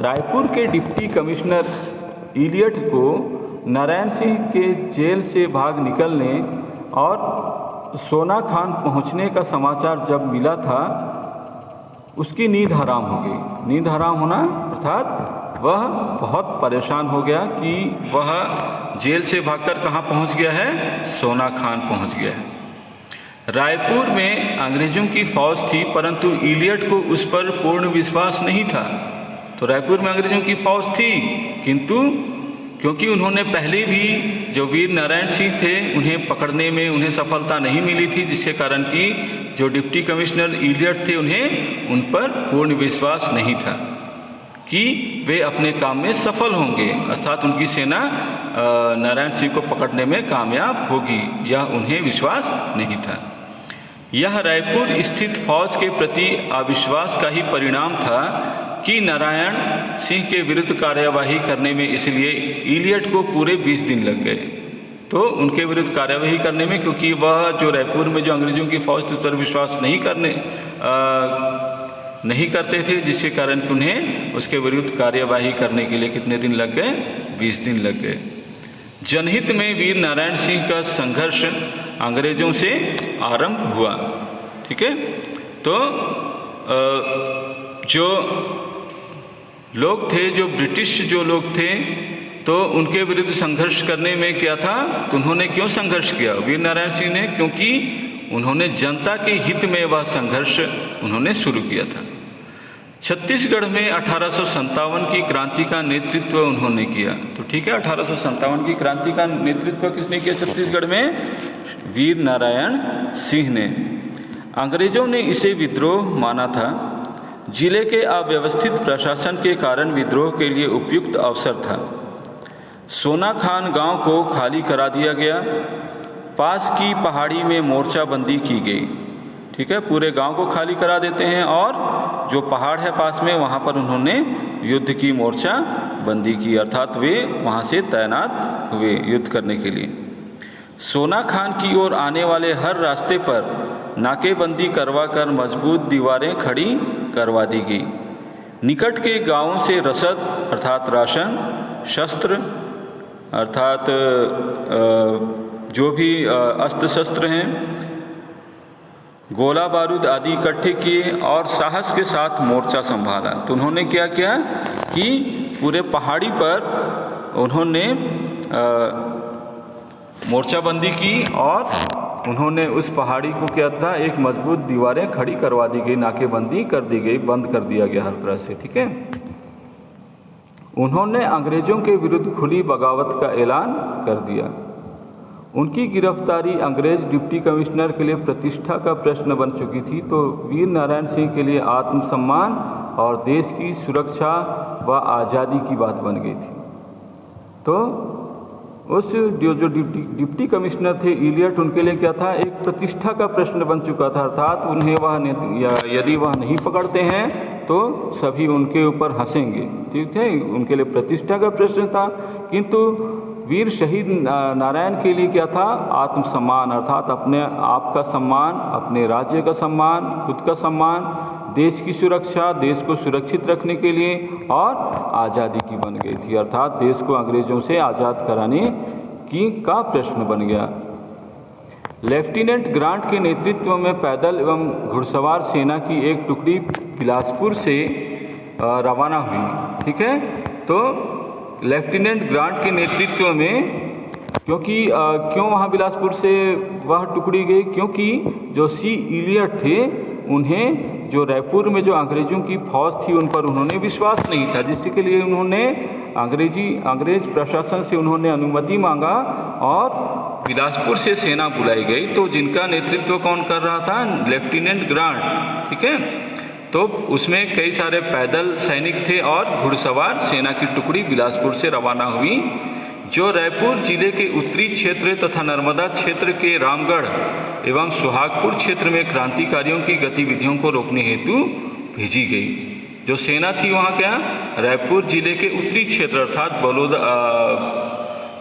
A: रायपुर के डिप्टी कमिश्नर इलियट को नारायण सिंह के जेल से भाग निकलने और सोना खान पहुंचने का समाचार जब मिला था, उसकी नींद हराम हो गई। नींद हराम होना अर्थात वह बहुत परेशान हो गया कि वह जेल से भागकर कहाँ पहुंच गया है, सोना खान पहुंच गया है। रायपुर में अंग्रेज़ों की फ़ौज थी, परंतु इलियट को उस पर पूर्ण विश्वास नहीं था। तो रायपुर में अंग्रेज़ों की फ़ौज थी, किंतु क्योंकि उन्होंने पहले भी जो वीर नारायण सिंह थे उन्हें पकड़ने में उन्हें सफलता नहीं मिली थी, जिसके कारण कि जो डिप्टी कमिश्नर इलियट थे उन्हें उन पर पूर्ण विश्वास नहीं था कि वे अपने काम में सफल होंगे, अर्थात उनकी सेना नारायण सिंह को पकड़ने में कामयाब होगी, यह उन्हें विश्वास नहीं था। यह रायपुर स्थित फौज के प्रति अविश्वास का ही परिणाम था कि नारायण सिंह के विरुद्ध कार्यवाही करने में इसलिए इलियट को पूरे 20 दिन लग गए। तो उनके विरुद्ध कार्यवाही करने में, क्योंकि वह जो रायपुर में जो अंग्रेज़ों की फ़ौज थी उस पर विश्वास नहीं करते थे, जिसके कारण कि उन्हें उसके विरुद्ध कार्यवाही करने के लिए कितने दिन लग गए, 20 दिन लग गए। जनहित में वीर नारायण सिंह का संघर्ष अंग्रेज़ों से आरंभ हुआ। ठीक है, तो जो लोग थे, जो ब्रिटिश जो लोग थे, तो उनके विरुद्ध संघर्ष करने में क्या था, तो उन्होंने क्यों संघर्ष किया वीर नारायण सिंह ने, क्योंकि उन्होंने जनता के हित में वह संघर्ष उन्होंने शुरू किया था। छत्तीसगढ़ में 1857 की क्रांति का नेतृत्व उन्होंने किया। तो ठीक है, 1857 की क्रांति का नेतृत्व किसने किया छत्तीसगढ़ में, वीर नारायण सिंह ने। अंग्रेज़ों ने इसे विद्रोह माना था। जिले के अव्यवस्थित प्रशासन के कारण विद्रोह के लिए उपयुक्त अवसर था। सोना खान गांव को खाली करा दिया गया। पास की पहाड़ी में मोर्चाबंदी की गई। ठीक है, पूरे गांव को खाली करा देते हैं और जो पहाड़ है पास में वहां पर उन्होंने युद्ध की मोर्चाबंदी की, अर्थात वे वहां से तैनात हुए युद्ध करने के लिए। सोना खान की ओर आने वाले हर रास्ते पर नाकेबंदी करवाकर मजबूत दीवारें खड़ी करवा दी गई। निकट के गांवों से रसद अर्थात राशन, शस्त्र अर्थात जो भी अस्त्र शस्त्र हैं, गोला बारूद आदि इकट्ठे किए और साहस के साथ मोर्चा संभाला। तो उन्होंने क्या किया कि पूरे पहाड़ी पर उन्होंने मोर्चाबंदी की और उन्होंने उस पहाड़ी को क्या था, एक मजबूत दीवारें खड़ी करवा दी गई, नाकेबंदी कर दी गई, बंद कर दिया गया हर तरह से। ठीक है, उन्होंने अंग्रेज़ों के विरुद्ध खुली बगावत का ऐलान कर दिया। उनकी गिरफ्तारी अंग्रेज डिप्टी कमिश्नर के लिए प्रतिष्ठा का प्रश्न बन चुकी थी। तो वीर नारायण सिंह के लिए आत्मसम्मान और देश की सुरक्षा व आज़ादी की बात बन गई थी। तो उस जो डिप्टी कमिश्नर थे इलियट, उनके लिए क्या था, एक प्रतिष्ठा का प्रश्न बन चुका था, अर्थात उन्हें वह यदि वह नहीं पकड़ते हैं तो सभी उनके ऊपर हंसेंगे। ठीक है, उनके लिए प्रतिष्ठा का प्रश्न था। किंतु वीर शहीद नारायण के लिए क्या था, आत्मसम्मान, अर्थात अपने आप का सम्मान, अपने राज्य का सम्मान, खुद का सम्मान, देश की सुरक्षा, देश को सुरक्षित रखने के लिए और आज़ादी की बन गई थी, अर्थात देश को अंग्रेज़ों से आज़ाद कराने की का प्रश्न बन गया। लेफ्टिनेंट ग्रांट के नेतृत्व में पैदल एवं घुड़सवार सेना की एक टुकड़ी बिलासपुर से रवाना हुई। ठीक है, तो लेफ्टिनेंट ग्रांट के नेतृत्व में, क्योंकि क्यों वहाँ बिलासपुर से वह टुकड़ी गई, क्योंकि जो सी इलियट थे उन्हें जो रायपुर में जो अंग्रेज़ों की फौज थी उन पर उन्होंने विश्वास नहीं था, जिसके लिए उन्होंने अंग्रेज प्रशासन से उन्होंने अनुमति मांगा और बिलासपुर से सेना बुलाई गई। तो जिनका नेतृत्व कौन कर रहा था? लेफ्टिनेंट ग्रांट, ठीक है। तो उसमें कई सारे पैदल सैनिक थे और घुड़सवार सेना की टुकड़ी बिलासपुर से रवाना हुई, जो रायपुर जिले के उत्तरी क्षेत्र तथा नर्मदा क्षेत्र के रामगढ़ एवं सुहागपुर क्षेत्र में क्रांतिकारियों की गतिविधियों को रोकने हेतु भेजी गई। जो सेना थी वहाँ क्या? रायपुर जिले के उत्तरी क्षेत्र अर्थात बलौदा,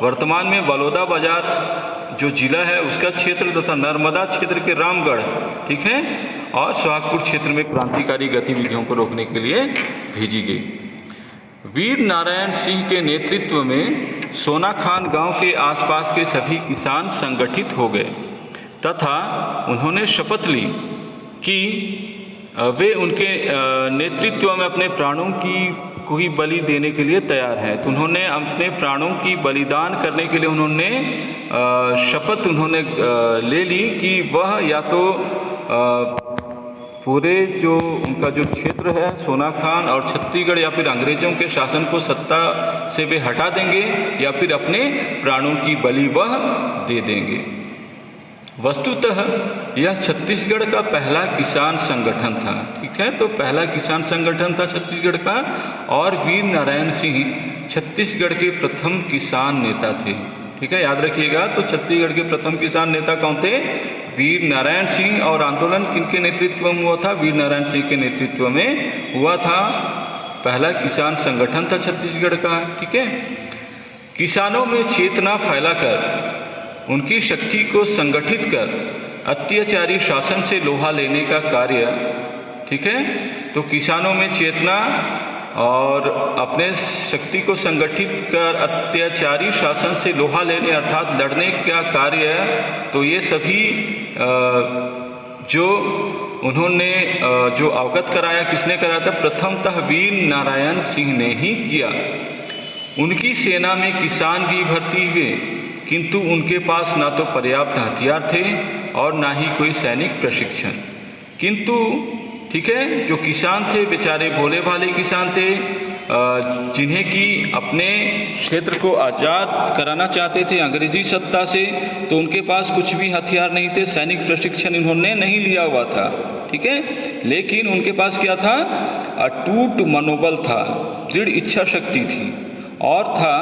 A: वर्तमान में बलौदा बाजार जो जिला है उसका क्षेत्र तथा नर्मदा क्षेत्र के रामगढ़, ठीक है, और सुहागपुर क्षेत्र में क्रांतिकारी गतिविधियों को रोकने के लिए भेजी गई। वीर नारायण सिंह के नेतृत्व में सोनाखान गांव के आसपास के सभी किसान संगठित हो गए तथा उन्होंने शपथ ली कि वे उनके नेतृत्व में अपने प्राणों को ही बलि देने के लिए तैयार हैं। तो उन्होंने अपने प्राणों की बलिदान करने के लिए उन्होंने शपथ ले ली कि वह या तो पूरे जो उनका जो क्षेत्र है सोनाखान और छत्तीसगढ़ या फिर अंग्रेज़ों के शासन को सत्ता से वे हटा देंगे या फिर अपने प्राणों की बलि वह दे देंगे। वस्तुतः यह छत्तीसगढ़ का पहला किसान संगठन था, ठीक है। तो पहला किसान संगठन था छत्तीसगढ़ का और वीर नारायण सिंह छत्तीसगढ़ के प्रथम किसान नेता थे, ठीक है, याद रखिएगा। तो छत्तीसगढ़ के प्रथम किसान नेता कौन थे? वीर नारायण सिंह। और आंदोलन किनके नेतृत्व में हुआ था? वीर नारायण सिंह के नेतृत्व में हुआ था। पहला किसान संगठन था छत्तीसगढ़ का, ठीक है। किसानों में चेतना फैलाकर उनकी शक्ति को संगठित कर अत्याचारी शासन से लोहा लेने का कार्य, ठीक है। तो किसानों में चेतना और अपने शक्ति को संगठित कर अत्याचारी शासन से लोहा लेने अर्थात लड़ने का कार्य, तो ये सभी जो उन्होंने जो अवगत कराया, किसने कराया था? प्रथमतः वीर नारायण सिंह ने ही किया। उनकी सेना में किसान भी भर्ती हुए, किंतु उनके पास ना तो पर्याप्त हथियार थे और ना ही कोई सैनिक प्रशिक्षण। किंतु ठीक है, जो किसान थे बेचारे भोले भाले किसान थे, जिन्हें कि अपने क्षेत्र को आज़ाद कराना चाहते थे अंग्रेजी सत्ता से, तो उनके पास कुछ भी हथियार नहीं थे, सैनिक प्रशिक्षण इन्होंने नहीं लिया हुआ था, ठीक है। लेकिन उनके पास क्या था? अटूट मनोबल था, दृढ़ इच्छा शक्ति थी और था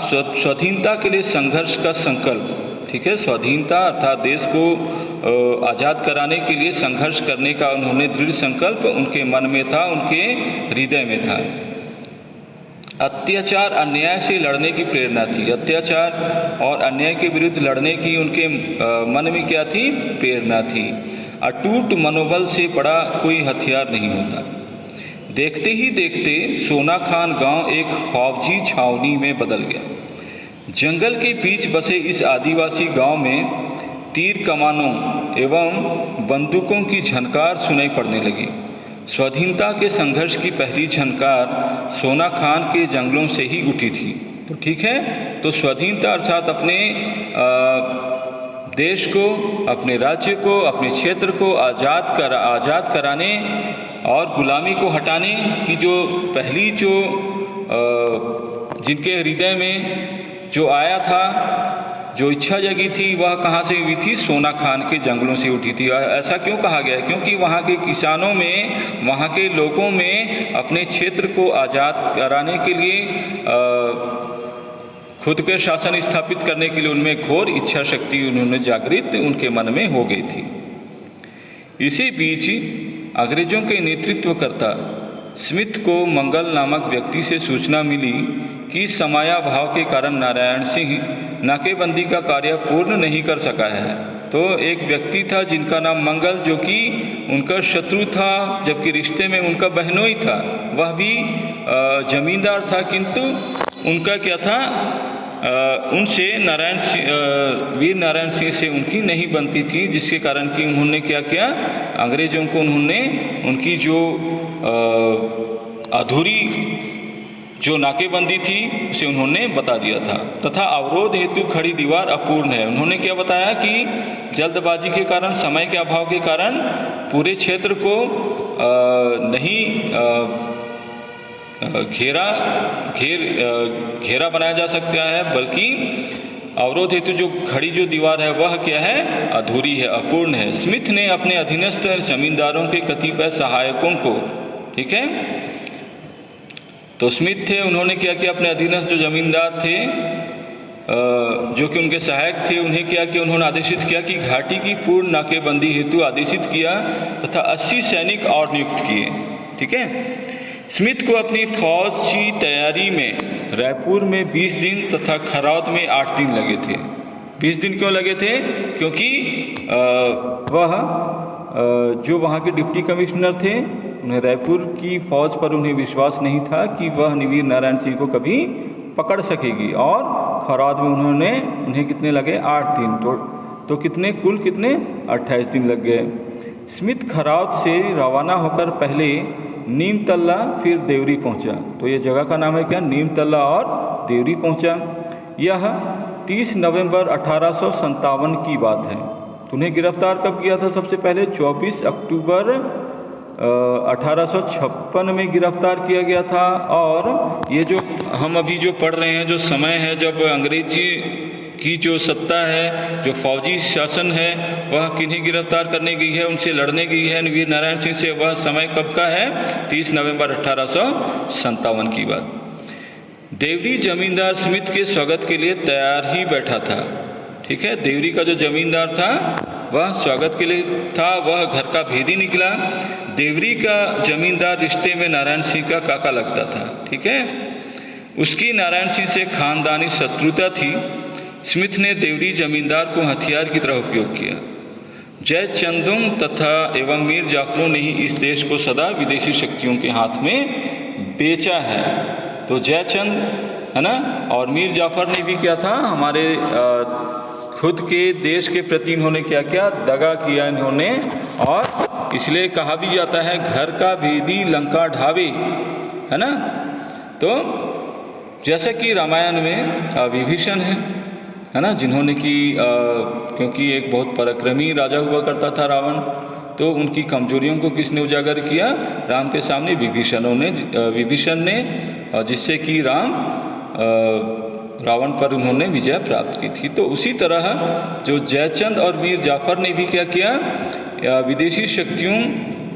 A: स्वाधीनता के लिए संघर्ष का संकल्प, ठीक है। स्वाधीनता अर्थात देश को आज़ाद कराने के लिए संघर्ष करने का उन्होंने दृढ़ संकल्प उनके मन में था, उनके हृदय में था। अत्याचार अन्याय से लड़ने की प्रेरणा थी, अत्याचार और अन्याय के विरुद्ध लड़ने की उनके मन में क्या थी? प्रेरणा थी। अटूट मनोबल से बड़ा कोई हथियार नहीं होता। देखते ही देखते सोनाखान गांव एक फौजी छावनी में बदल गया। जंगल के बीच बसे इस आदिवासी गांव में तीर कमानों एवं बंदूकों की झनकार सुनाई पड़ने लगी। स्वाधीनता के संघर्ष की पहली झनकार सोनाखान के जंगलों से ही उठी थी। तो ठीक है, तो स्वाधीनता अर्थात अपने देश को, अपने राज्य को, अपने क्षेत्र को आज़ाद कराने और गुलामी को हटाने की जो पहली जिनके हृदय में जो आया था, जो इच्छा जगी थी, वह कहाँ से हुई थी? सोनाखान के जंगलों से उठी थी। ऐसा क्यों कहा गया है? क्योंकि वहाँ के किसानों में, वहाँ के लोगों में अपने क्षेत्र को आज़ाद कराने के लिए, खुद के शासन स्थापित करने के लिए उनमें घोर इच्छा शक्ति उन्होंने जागृत उनके मन में हो गई थी। इसी बीच अंग्रेजों के नेतृत्वकर्ता स्मिथ को मंगल नामक व्यक्ति से सूचना मिली कि समयाभाव के कारण नारायण सिंह नाकेबंदी का कार्य पूर्ण नहीं कर सका है। तो एक व्यक्ति था जिनका नाम मंगल, जो कि उनका शत्रु था, जबकि रिश्ते में उनका बहनोई था, वह भी जमींदार था, किंतु उनका क्या था? उनसे वीर नारायण सिंह से उनकी नहीं बनती थी, जिसके कारण कि उन्होंने क्या किया? अंग्रेजों को उन्होंने उनकी जो अधूरी जो नाकेबंदी थी उसे उन्होंने बता दिया था, तथा अवरोध हेतु खड़ी दीवार अपूर्ण है। उन्होंने क्या बताया कि जल्दबाजी के कारण, समय के अभाव के कारण पूरे क्षेत्र को नहीं घेरा बनाया जा सकता है, बल्कि अवरोध हेतु जो खड़ी जो दीवार है वह क्या है, अधूरी है, अपूर्ण है। स्मिथ ने अपने अधीनस्थ जमींदारों के कतिपय सहायकों को, ठीक है, तो स्मिथ थे, उन्होंने क्या किया, अपने अधीनस्थ जो जमींदार थे जो कि उनके सहायक थे, उन्हें क्या किया, उन्होंने आदेशित किया कि घाटी की पूर्ण नाकेबंदी हेतु आदेशित किया तथा 80 सैनिक और नियुक्त किए। ठीक है, स्मिथ को अपनी फौज की तैयारी में रायपुर में 20 दिन तथा खरौद में 8 दिन लगे थे। 20 दिन क्यों लगे थे? क्योंकि वह जो वहाँ के डिप्टी कमिश्नर थे, उन्हें रायपुर की फौज पर उन्हें विश्वास नहीं था कि वह वीर नारायण सिंह को कभी पकड़ सकेगी, और खरौद में उन्हें कितने लगे, 8 दिन। तो कितने कुल कितने 28 दिन लग गए। स्मिथ खरौद से रवाना होकर पहले नीमतल्ला फिर देवरी पहुंचा। तो ये जगह का नाम है क्या, नीमतल्ला और देवरी पहुंचा। यह 30 नवंबर 1857 की बात है। तो उन्हें गिरफ्तार कब किया था? सबसे पहले 24 अक्टूबर 1856 में गिरफ्तार किया गया था। और ये जो हम अभी जो पढ़ रहे हैं, जो समय है जब अंग्रेजी की जो सत्ता है, जो फौजी शासन है, वह किन्हीं गिरफ्तार करने गई है, उनसे लड़ने गई है वीर नारायण सिंह से, वह समय कब का है? 30 नवंबर 1857 की बात। देवरी जमींदार स्मिथ के स्वागत के लिए तैयार ही बैठा था। ठीक है, देवरी का जो जमींदार था वह स्वागत के लिए था, वह घर का भेदी निकला। देवरी का जमींदार रिश्ते में नारायण सिंह का काका लगता था। ठीक है, उसकी नारायण सिंह से खानदानी शत्रुता थी। स्मिथ ने देवरी जमींदार को हथियार की तरह उपयोग किया। जयचंदुंग तथा एवं मीर जाफरों ने ही इस देश को सदा विदेशी शक्तियों के हाथ में बेचा है। तो जयचंद है ना, और मीर जाफर ने भी क्या था, हमारे खुद के देश के प्रति इन्होंने क्या किया, दगा किया इन्होंने। और इसलिए कहा भी जाता है, घर का भेदी लंका ढावे, है ना। तो जैसा कि रामायण में विभीषण है ना, जिन्होंने कि क्योंकि एक बहुत पराक्रमी राजा हुआ करता था रावण, तो उनकी कमजोरियों को किसने उजागर किया? राम के सामने विभीषण ने, जिससे कि रावण पर उन्होंने विजय प्राप्त की थी। तो उसी तरह जो जयचंद और मीर जाफर ने भी क्या किया, विदेशी शक्तियों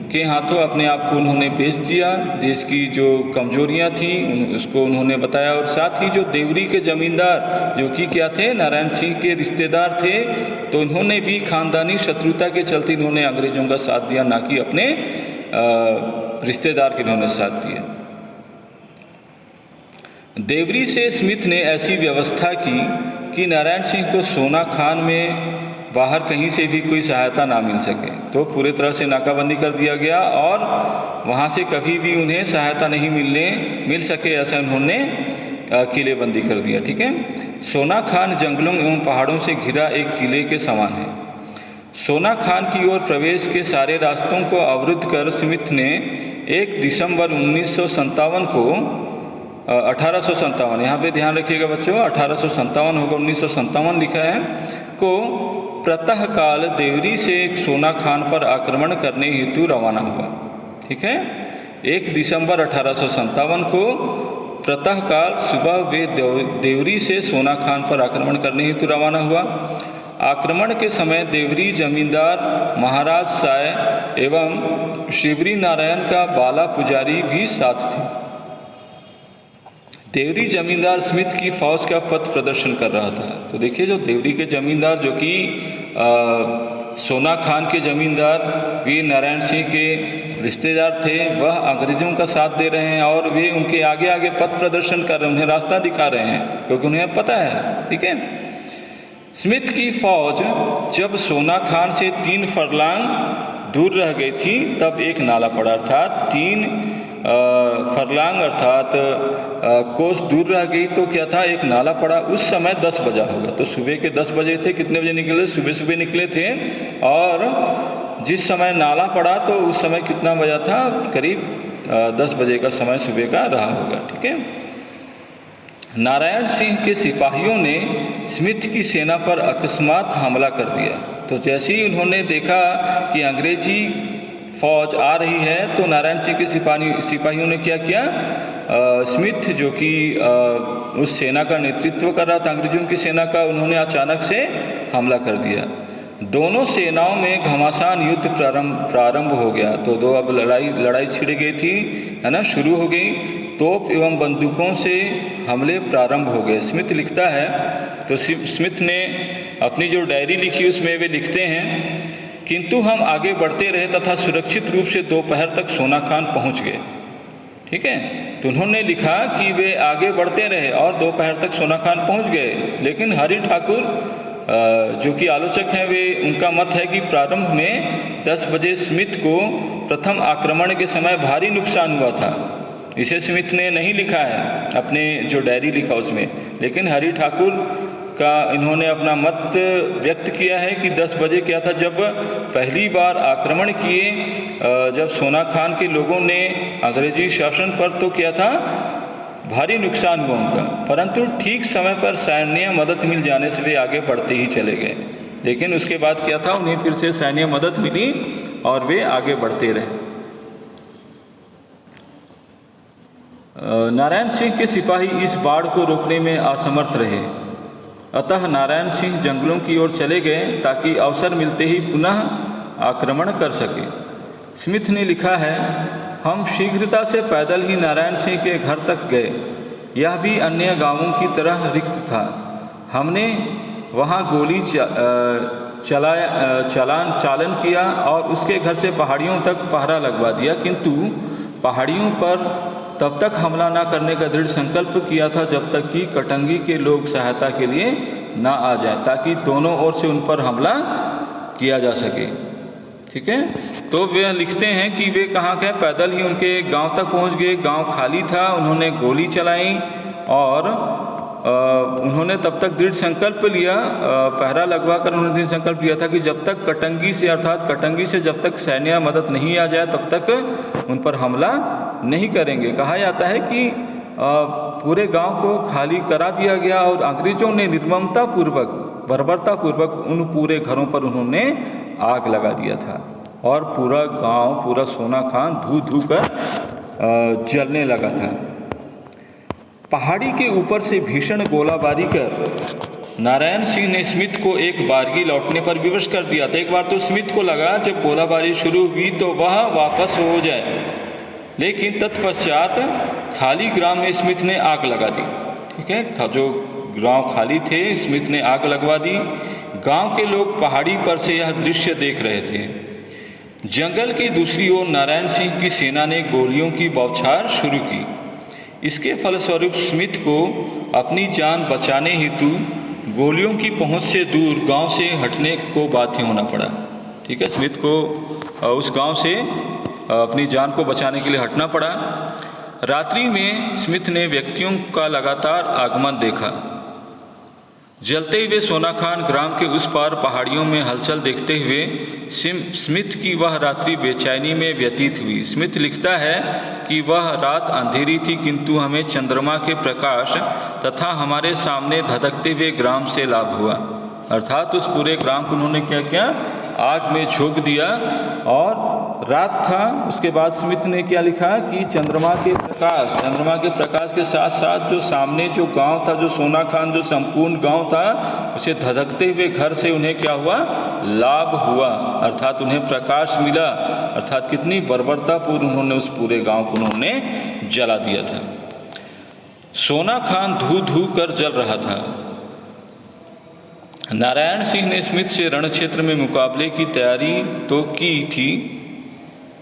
A: के हाथों अपने आप को उन्होंने बेच दिया। देश की जो कमजोरियां थी उसको उन्होंने बताया। और साथ ही जो देवरी के जमींदार जो कि क्या थे, नारायण सिंह के रिश्तेदार थे, तो इन्होंने भी खानदानी शत्रुता के चलते इन्होंने अंग्रेजों का साथ दिया, ना कि अपने रिश्तेदार के इन्होंने साथ दिया। देवरी से स्मिथ ने ऐसी व्यवस्था की कि नारायण सिंह को सोना खान में बाहर कहीं से भी कोई सहायता ना मिल सके। तो पूरे तरह से नाकाबंदी कर दिया गया और वहाँ से कभी भी उन्हें सहायता नहीं मिल सके, ऐसा उन्होंने किलेबंदी कर दिया। ठीक है, सोना खान जंगलों एवं पहाड़ों से घिरा एक किले के समान है। सोना खान की ओर प्रवेश के सारे रास्तों को अवरुद्ध कर स्मिथ ने 1 दिसंबर 1957 को 1857, यहाँ पे ध्यान रखिएगा बच्चों, 1857 होगा, 1957 लिखा है, को प्रातःकाल देवरी से सोना खान पर आक्रमण करने हेतु रवाना हुआ। ठीक है, 1 दिसंबर 1857 को प्रातःकाल सुबह वे देवरी से सोना खान पर आक्रमण करने हेतु रवाना हुआ। आक्रमण के समय देवरी जमींदार महाराज साय एवं शिवरी नारायण का बाला पुजारी भी साथ थे। देवरी जमींदार स्मिथ की फौज का पथ प्रदर्शन कर रहा था। तो देखिए, जो देवरी के जमींदार जो कि सोना खान के जमींदार वीर नारायण सिंह के रिश्तेदार थे, वह अंग्रेजों का साथ दे रहे हैं और वे उनके आगे आगे पथ प्रदर्शन कर रहे हैं, उन्हें रास्ता दिखा रहे हैं, क्योंकि उन्हें पता है। ठीक है, स्मिथ की फौज जब सोना खान से 3 फरलांग दूर रह गई थी, तब एक नाला पड़ा, अर्थात 3 फरलांग अर्थात कोस दूर रह गई तो क्या था, एक नाला पड़ा। उस समय 10 बजा होगा, तो सुबह के 10 बजे थे। कितने बजे निकले? सुबह निकले थे। और जिस समय नाला पड़ा तो उस समय कितना बजा था? करीब 10 बजे का समय सुबह का रहा होगा। ठीक है, नारायण सिंह के सिपाहियों ने स्मिथ की सेना पर अकस्मात हमला कर दिया। तो जैसे ही उन्होंने देखा कि अंग्रेजी फौज आ रही है तो नारायण सिंह के सिपाहियों ने क्या किया, स्मिथ जो कि उस सेना का नेतृत्व कर रहा था, अंग्रेजों की सेना का, उन्होंने अचानक से हमला कर दिया। दोनों सेनाओं में घमासान युद्ध प्रारंभ हो गया। तो दो अब लड़ाई छिड़ गई थी, है ना, शुरू हो गई। तोप एवं बंदूकों से हमले प्रारंभ हो गए। स्मिथ लिखता है, तो स्मिथ ने अपनी जो डायरी लिखी उसमें वे लिखते हैं, किंतु हम आगे बढ़ते रहे तथा सुरक्षित रूप से दोपहर तक सोनाखान पहुंच गए। ठीक है, तो उन्होंने लिखा कि वे आगे बढ़ते रहे और दोपहर तक सोनाखान पहुंच गए। लेकिन हरि ठाकुर जो कि आलोचक हैं, वे उनका मत है कि प्रारंभ में 10 बजे स्मिथ को प्रथम आक्रमण के समय भारी नुकसान हुआ था। इसे स्मिथ ने नहीं लिखा है अपने जो डायरी लिखा उसमें, लेकिन हरि ठाकुर का इन्होंने अपना मत व्यक्त किया है कि 10 बजे क्या था, जब पहली बार आक्रमण किए, जब सोनाखान के लोगों ने अंग्रेजी शासन पर तो किया था, भारी नुकसान हुआ उनका, परंतु ठीक समय पर सैन्य मदद मिल जाने से वे आगे बढ़ते ही चले गए। लेकिन उसके बाद क्या था, उन्हें फिर से सैन्य मदद मिली और वे आगे बढ़ते रहे। नारायण सिंह के सिपाही इस बाढ़ को रोकने में असमर्थ रहे, अतः नारायण सिंह जंगलों की ओर चले गए ताकि अवसर मिलते ही पुनः आक्रमण कर सके। स्मिथ ने लिखा है, हम शीघ्रता से पैदल ही नारायण सिंह के घर तक गए। यह भी अन्य गांवों की तरह रिक्त था। हमने वहां गोली चालन किया और उसके घर से पहाड़ियों तक पहरा लगवा दिया, किंतु पहाड़ियों पर तब तक हमला न करने का दृढ़ संकल्प किया था जब तक कि कटंगी के लोग सहायता के लिए न आ जाए, ताकि दोनों ओर से उन पर हमला किया जा सके। ठीक है, तो वे लिखते हैं कि वे कहाँ गए, पैदल ही उनके गांव तक पहुंच गए। गांव खाली था, उन्होंने गोली चलाई और उन्होंने तब तक दृढ़ संकल्प लिया, पहरा लगवा कर उन्होंने दृढ़ संकल्प लिया था कि जब तक कटंगी से, अर्थात कटंगी से जब तक सैन्य मदद नहीं आ जाए तब तक उन पर हमला नहीं करेंगे। कहा जाता है कि पूरे गांव को खाली करा दिया गया और अंग्रेजों ने निर्ममतापूर्वक, बर्बरतापूर्वक उन पूरे घरों पर उन्होंने आग लगा दिया था और पूरा गांव, पूरा सोनाखान धू धू कर जलने लगा था। पहाड़ी के ऊपर से भीषण गोलाबारी कर नारायण सिंह ने स्मिथ को एक बारगी लौटने पर विवश कर दिया था। एक बार तो स्मिथ को लगा जब गोलाबारी शुरू हुई तो वह वापस हो जाए, लेकिन तत्पश्चात खाली ग्राम में स्मिथ ने आग लगा दी। ठीक है, जो गांव खाली थे, स्मिथ ने आग लगवा दी। गांव के लोग पहाड़ी पर से यह दृश्य देख रहे थे। जंगल की दूसरी ओर नारायण सिंह की सेना ने गोलियों की बौछार शुरू की। इसके फलस्वरूप स्मिथ को अपनी जान बचाने हेतु गोलियों की पहुंच से दूर गांव से हटने को बाध्य होना पड़ा। ठीक है, स्मिथ को उस गांव से अपनी जान को बचाने के लिए हटना पड़ा। रात्रि में स्मिथ ने व्यक्तियों का लगातार आगमन देखा। जलते हुए सोनाखान ग्राम के उस पार पहाड़ियों में हलचल देखते हुए स्मिथ की वह रात्रि बेचैनी में व्यतीत हुई। स्मिथ लिखता है कि वह रात अंधेरी थी, किंतु हमें चंद्रमा के प्रकाश तथा हमारे सामने धधकते हुए ग्राम से लाभ हुआ। अर्थात उस पूरे ग्राम को उन्होंने क्या किया, आग में झोंक दिया। और रात था, उसके बाद स्मिथ ने क्या लिखा कि चंद्रमा के प्रकाश के साथ साथ जो सामने जो गांव था, जो सोनाखान, जो संपूर्ण गांव था, उसे धधकते हुए घर से उन्हें क्या हुआ, लाभ हुआ। अर्थात उन्हें प्रकाश मिला। अर्थात कितनी बर्बरतापूर्ण उन्होंने उस पूरे गांव को उन्होंने जला दिया था। सोनाखान धू धू कर जल रहा था। नारायण सिंह ने स्मिथ से रण क्षेत्र में मुकाबले की तैयारी तो की थी,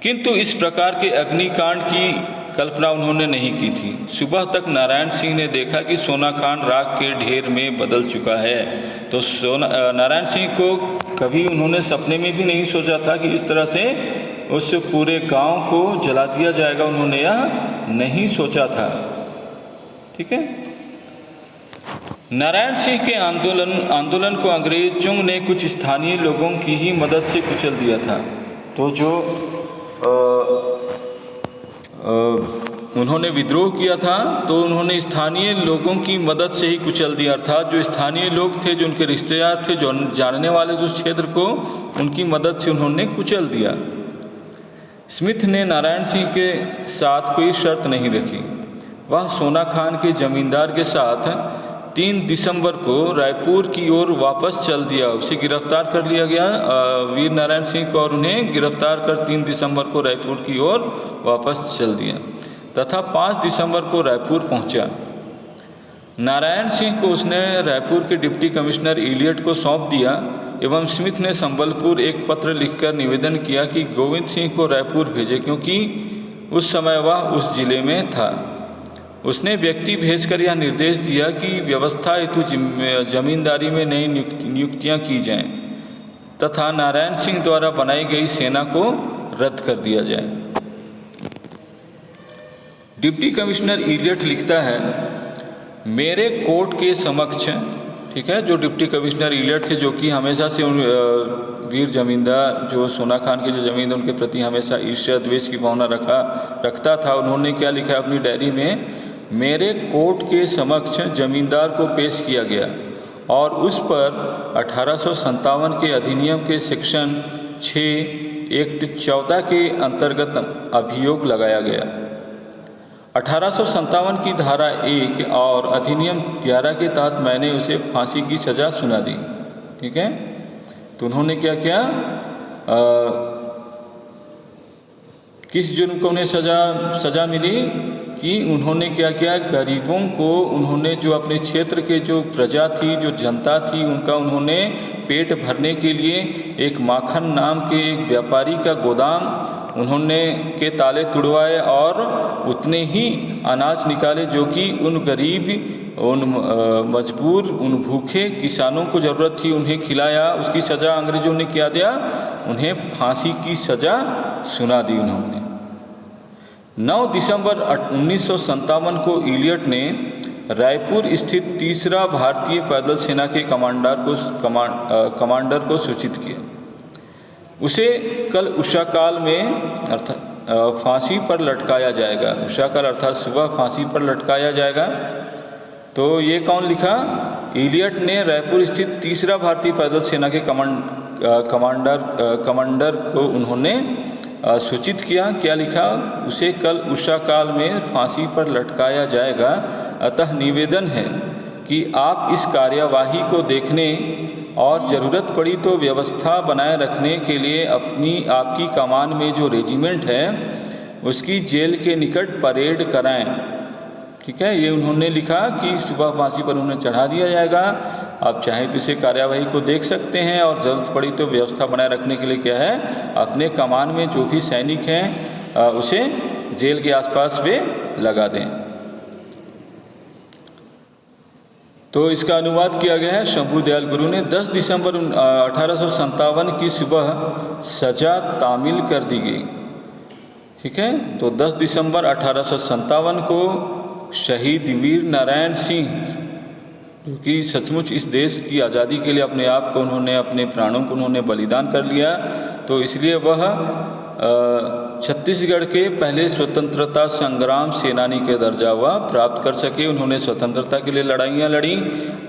A: किंतु इस प्रकार के अग्निकांड की कल्पना उन्होंने नहीं की थी। सुबह तक नारायण सिंह ने देखा कि सोनाखान राख के ढेर में बदल चुका है। तो नारायण सिंह को कभी उन्होंने सपने में भी नहीं सोचा था कि इस तरह से उस पूरे गांव को जला दिया जाएगा, उन्होंने यह नहीं सोचा था। ठीक है, नारायण सिंह के आंदोलन को अंग्रेजों ने कुछ स्थानीय लोगों की ही मदद से कुचल दिया था। तो जो उन्होंने विद्रोह किया था तो उन्होंने स्थानीय लोगों की मदद से ही कुचल दिया। अर्थात जो स्थानीय लोग थे, जो उनके रिश्तेदार थे, जो जानने वाले जो क्षेत्र को, उनकी मदद से उन्होंने कुचल दिया। स्मिथ ने नारायण सिंह के साथ कोई शर्त नहीं रखी। वह सोना खान के जमींदार के साथ 3 दिसंबर को रायपुर की ओर वापस चल दिया। उसे गिरफ्तार कर लिया गया वीर नारायण सिंह को, और उन्हें गिरफ्तार कर 3 दिसंबर को रायपुर की ओर वापस चल दिया तथा 5 दिसंबर को रायपुर पहुंचा। नारायण सिंह को उसने रायपुर के डिप्टी कमिश्नर इलियट को सौंप दिया एवं स्मिथ ने संबलपुर एक पत्र लिखकर निवेदन किया कि गोविंद सिंह को रायपुर भेजे, क्योंकि उस समय वह उस जिले में था। उसने व्यक्ति भेजकर यह निर्देश दिया कि व्यवस्था हेतु जमींदारी में नई नियुक्तियां की जाएं तथा नारायण सिंह द्वारा बनाई गई सेना को रद्द कर दिया जाए। डिप्टी कमिश्नर इलियट लिखता है, मेरे कोर्ट के समक्ष, ठीक है, जो डिप्टी कमिश्नर इलियट थे, जो कि हमेशा से वीर जमींदार जो सोना खान के जो जमींदार उनके प्रति हमेशा ईर्ष्या द्वेष की भावना रखता था, उन्होंने क्या लिखा है अपनी डायरी में, मेरे कोर्ट के समक्ष जमींदार को पेश किया गया और उस पर 1857 के अधिनियम के सेक्शन 6 एक्ट 14 के अंतर्गत अभियोग लगाया गया। 1857 की धारा 1 और अधिनियम 11 के तहत मैंने उसे फांसी की सज़ा सुना दी। ठीक है, तो उन्होंने क्या किया, किस जुर्म को उन्हें सज़ा मिली कि उन्होंने क्या किया, गरीबों को उन्होंने जो अपने क्षेत्र के जो प्रजा थी, जो जनता थी, उनका उन्होंने पेट भरने के लिए एक माखन नाम के एक व्यापारी का गोदाम उन्होंने के ताले तुड़वाए और उतने ही अनाज निकाले जो कि उन गरीब, उन मजबूर, उन भूखे किसानों को ज़रूरत थी, उन्हें खिलाया। उसकी सज़ा अंग्रेज़ों ने क्या दिया, उन्हें फांसी की सज़ा सुना दी उन्होंने। 9 दिसंबर 1957 को इलियट ने रायपुर स्थित 3रा भारतीय पैदल सेना के कमांडर को सूचित किया। उसे कल उषा काल में अर्थात फांसी पर लटकाया जाएगा। उषा काल अर्थात सुबह फांसी पर लटकाया जाएगा। तो ये कौन लिखा, इलियट ने रायपुर स्थित 3रा भारतीय पैदल सेना के कमांडर को उन्होंने सूचित किया। क्या लिखा, उसे कल उषा काल में फांसी पर लटकाया जाएगा। अतः निवेदन है कि आप इस कार्यवाही को देखने और ज़रूरत पड़ी तो व्यवस्था बनाए रखने के लिए आपकी कमान में जो रेजिमेंट है उसकी जेल के निकट परेड कराएं। ठीक है, ये उन्होंने लिखा कि सुबह फांसी पर उन्हें चढ़ा दिया जाएगा। आप चाहें तो इसे कार्यवाही को देख सकते हैं और ज़रूरत पड़ी तो व्यवस्था बनाए रखने के लिए क्या है, अपने कमान में जो भी सैनिक हैं उसे जेल के आसपास वे लगा दें। तो इसका अनुवाद किया गया है शंभू दयाल गुरु ने। 10 दिसंबर 1857 की सुबह सज़ा तामील कर दी गई। ठीक है, तो 10 दिसंबर 1857 को शहीद वीर नारायण सिंह, जो कि सचमुच इस देश की आज़ादी के लिए अपने आप को उन्होंने, अपने प्राणों को उन्होंने बलिदान कर लिया, तो इसलिए वह छत्तीसगढ़ के पहले स्वतंत्रता संग्राम सेनानी के दर्जा वह प्राप्त कर सके। उन्होंने स्वतंत्रता के लिए लड़ाइयाँ लड़ी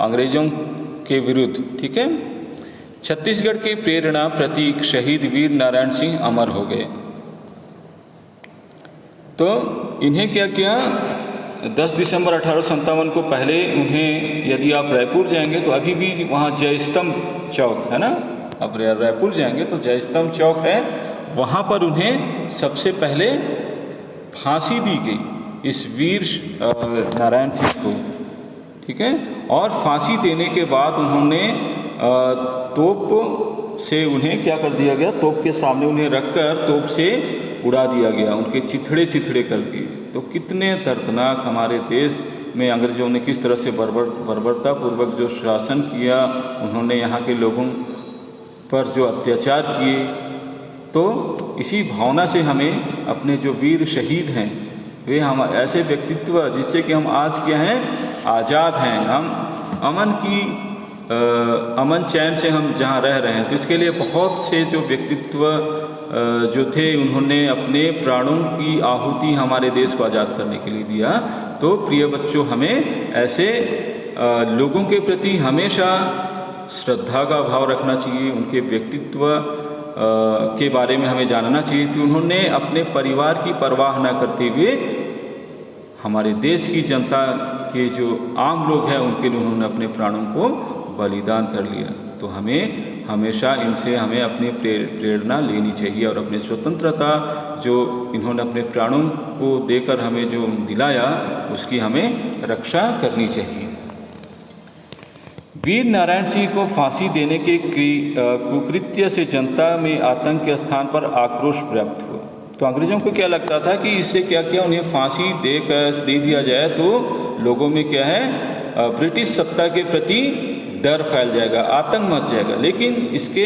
A: अंग्रेज़ों के विरुद्ध। ठीक है, छत्तीसगढ़ के प्रेरणा प्रतीक शहीद वीर नारायण सिंह अमर हो गए। तो इन्हें क्या किया, 10 दिसंबर 1857 को पहले उन्हें, यदि आप रायपुर जाएंगे तो अभी भी वहाँ जय स्तंभ चौक है ना, आप रायपुर जाएंगे तो जय स्तंभ चौक है, वहाँ पर उन्हें सबसे पहले फांसी दी गई इस वीर नारायण सिंह को। ठीक है, और फांसी देने के बाद उन्होंने तोप से उन्हें क्या कर दिया गया, तोप के सामने उन्हें रखकर तोप से उड़ा दिया गया, उनके चिथड़े कर दिए। तो कितने दर्दनाक हमारे देश में अंग्रेज़ों ने किस तरह से बर्बरतापूर्वक जो शासन किया, उन्होंने यहाँ के लोगों पर जो अत्याचार किए। तो इसी भावना से हमें अपने जो वीर शहीद हैं, वे हम ऐसे व्यक्तित्व जिससे कि हम आज क्या हैं, आज़ाद हैं, हम अमन चैन से हम जहाँ रह रहे हैं। तो इसके लिए बहुत से जो व्यक्तित्व जो थे, उन्होंने अपने प्राणों की आहुति हमारे देश को आज़ाद करने के लिए दिया। तो प्रिय बच्चों, हमें ऐसे लोगों के प्रति हमेशा श्रद्धा का भाव रखना चाहिए, उनके व्यक्तित्व के बारे में हमें जानना चाहिए। तो उन्होंने अपने परिवार की परवाह न करते हुए हमारे देश की जनता के जो आम लोग हैं उनके लिए उन्होंने अपने प्राणों को बलिदान कर लिया। तो हमें हमेशा इनसे हमें अपनी प्रेरणा लेनी चाहिए और अपनी स्वतंत्रता जो इन्होंने अपने प्राणों को देकर हमें जो दिलाया उसकी हमें रक्षा करनी चाहिए। वीर नारायण सिंह को फांसी देने के कुकृत्य से जनता में आतंक के स्थान पर आक्रोश व्याप्त हुआ। तो अंग्रेजों को क्या लगता था कि इससे क्या क्या उन्हें फांसी दे दिया जाए तो लोगों में क्या है ब्रिटिश सत्ता के प्रति डर फैल जाएगा, आतंक मच जाएगा। लेकिन इसके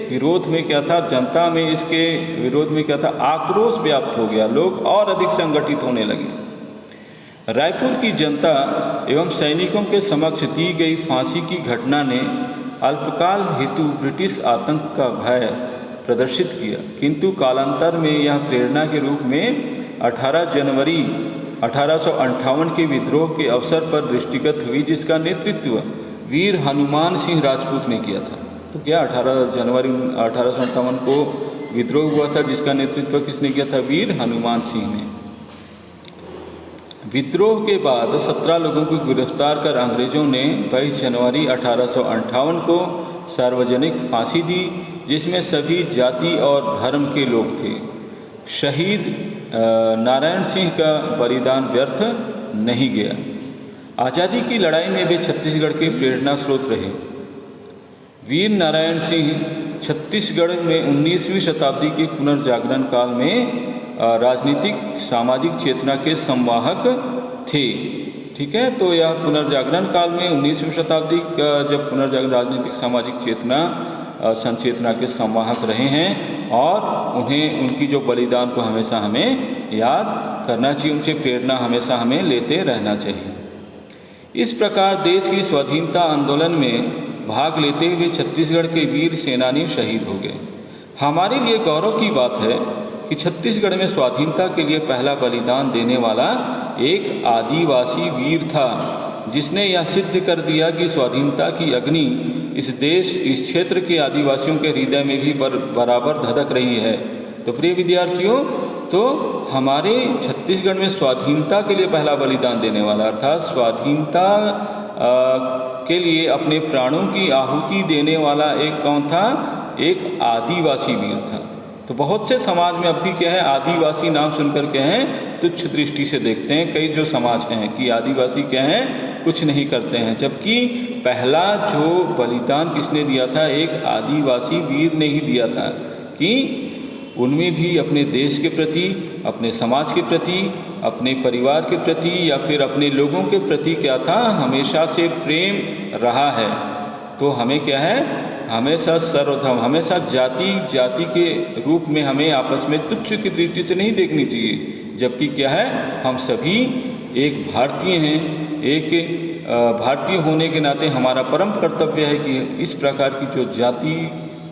A: विरोध में क्या था, जनता में इसके विरोध में क्या था, आक्रोश व्याप्त हो गया, लोग और अधिक संगठित होने लगे। रायपुर की जनता एवं सैनिकों के समक्ष दी गई फांसी की घटना ने अल्पकाल हेतु ब्रिटिश आतंक का भय प्रदर्शित किया, किंतु कालांतर में यह प्रेरणा के रूप में 18 जनवरी 1858 के विद्रोह के अवसर पर दृष्टिगत हुई, जिसका नेतृत्व वीर हनुमान सिंह राजपूत ने किया था। तो क्या 18 जनवरी 1858 को विद्रोह हुआ था, जिसका नेतृत्व किसने किया था, वीर हनुमान सिंह ने। विद्रोह के बाद 17 लोगों को गिरफ्तार कर अंग्रेजों ने 22 जनवरी 1858 को सार्वजनिक फांसी दी, जिसमें सभी जाति और धर्म के लोग थे। शहीद नारायण सिंह का बलिदान व्यर्थ नहीं गया। आज़ादी की लड़ाई में वे छत्तीसगढ़ के प्रेरणा स्रोत रहे। वीर नारायण सिंह छत्तीसगढ़ में 19वीं शताब्दी के पुनर्जागरण काल में राजनीतिक सामाजिक चेतना के संवाहक थे। ठीक है, तो यह पुनर्जागरण काल में 19वीं शताब्दी का जब पुनर्जागरण राजनीतिक सामाजिक चेतना संचेतना के संवाहक रहे हैं और उन्हें उनकी जो बलिदान को हमेशा हमें याद करना चाहिए, उनसे प्रेरणा हमेशा हमें लेते रहना चाहिए। इस प्रकार देश की स्वाधीनता आंदोलन में भाग लेते हुए छत्तीसगढ़ के वीर सेनानी शहीद हो गए। हमारे लिए गौरव की बात है कि छत्तीसगढ़ में स्वाधीनता के लिए पहला बलिदान देने वाला एक आदिवासी वीर था, जिसने यह सिद्ध कर दिया कि स्वाधीनता की अग्नि इस क्षेत्र के आदिवासियों के हृदय में भी बराबर धधक रही है। तो प्रिय विद्यार्थियों, तो हमारे छत्तीसगढ़ में स्वाधीनता के लिए पहला बलिदान देने वाला अर्थात स्वाधीनता के लिए अपने प्राणों की आहुति देने वाला एक कौन था, एक आदिवासी वीर था। तो बहुत से समाज में अब भी क्या है, आदिवासी नाम सुनकर क्या है तुच्छ दृष्टि से देखते हैं कई जो समाज हैं कि आदिवासी क्या है, कुछ नहीं करते हैं, जबकि पहला जो बलिदान किसने दिया था, एक आदिवासी वीर ने ही दिया था कि उनमें भी अपने देश के प्रति, अपने समाज के प्रति, अपने परिवार के प्रति या फिर अपने लोगों के प्रति क्या था, हमेशा से प्रेम रहा है। तो हमें क्या है, हमेशा सर्वधर्म, हमेशा जाति के रूप में हमें आपस में तुच्छ की दृष्टि से नहीं देखनी चाहिए, जबकि क्या है, हम सभी एक भारतीय हैं। एक भारतीय होने के नाते हमारा परम कर्तव्य है कि इस प्रकार की जो जाति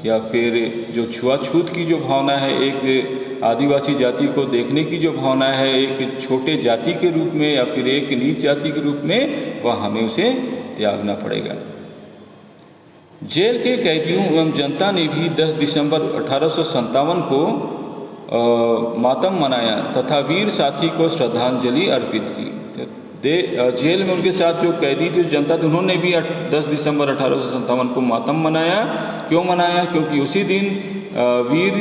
A: या फिर जो छुआछूत की जो भावना है, एक आदिवासी जाति को देखने की जो भावना है एक छोटे जाति के रूप में या फिर एक नीच जाति के रूप में, वह हमें उसे त्यागना पड़ेगा। जेल के कैदियों एवं जनता ने भी 10 दिसंबर 1857 को मातम मनाया तथा वीर साथी को श्रद्धांजलि अर्पित की। जेल में उनके साथ जो कैदी थे, जनता थी, उन्होंने भी 10 दिसंबर 1857 को मातम मनाया। क्यों मनाया? क्योंकि उसी दिन वीर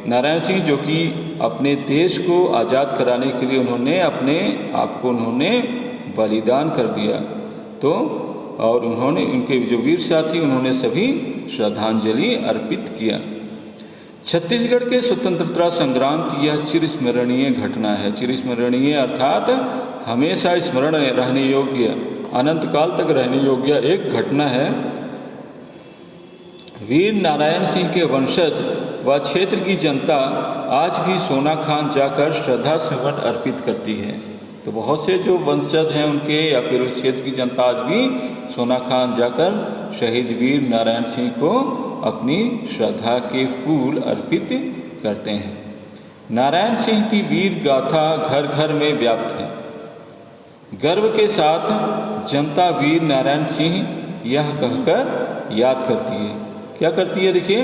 A: नारायण सिंह जो कि अपने देश को आज़ाद कराने के लिए उन्होंने अपने आप को उन्होंने बलिदान कर दिया। तो और उन्होंने उनके जो वीर साथी उन्होंने सभी श्रद्धांजलि अर्पित किया। छत्तीसगढ़ के स्वतंत्रता संग्राम की यह चिरस्मरणीय घटना है। चिरस्मरणीय अर्थात हमेशा स्मरण रहने योग्य, अनंत काल तक रहने योग्य एक घटना है। वीर नारायण सिंह के वंशज व क्षेत्र की जनता आज भी सोनाखान जाकर श्रद्धा सुमन अर्पित करती है। तो बहुत से जो वंशज हैं उनके या फिर उस क्षेत्र की जनता आज भी सोनाखान जाकर शहीद वीर नारायण सिंह को अपनी श्रद्धा के फूल अर्पित करते हैं। नारायण सिंह की वीर गाथा घर घर में व्याप्त है। गर्व के साथ जनता वीर नारायण सिंह यह कहकर याद करती है। क्या करती है? देखिए,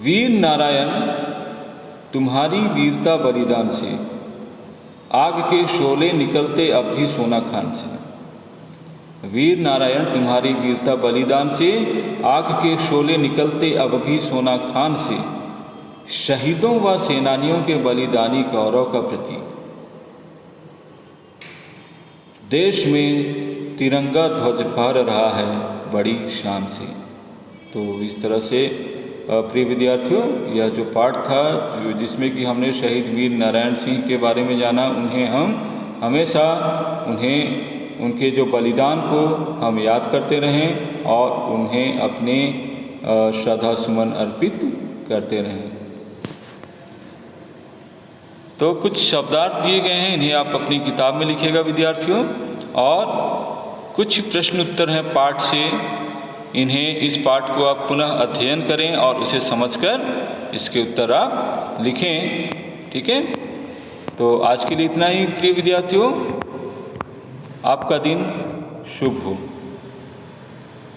A: वीर नारायण तुम्हारी वीरता बलिदान से, आग के शोले निकलते अब भी सोना खान से। वीर नारायण तुम्हारी वीरता बलिदान से, आग के शोले निकलते अब भी सोना खान से। शहीदों व सेनानियों के बलिदानी गौरव का प्रतीक। देश में तिरंगा ध्वज फहर रहा है बड़ी शान से। तो इस तरह से प्रिय विद्यार्थियों, यह जो पाठ था जिसमें कि हमने शहीद वीर नारायण सिंह के बारे में जाना, उन्हें हम हमेशा उनके जो बलिदान को हम याद करते रहें और उन्हें अपने श्रद्धा सुमन अर्पित करते रहें। तो कुछ शब्दार्थ दिए गए हैं, इन्हें आप अपनी किताब में लिखिएगा विद्यार्थियों। और कुछ प्रश्न उत्तर हैं पाठ से, इस पाठ को आप पुनः अध्ययन करें और उसे समझकर इसके उत्तर आप लिखें। ठीक है, तो आज के लिए इतना ही प्रिय विद्यार्थियों। आपका दिन शुभ हो।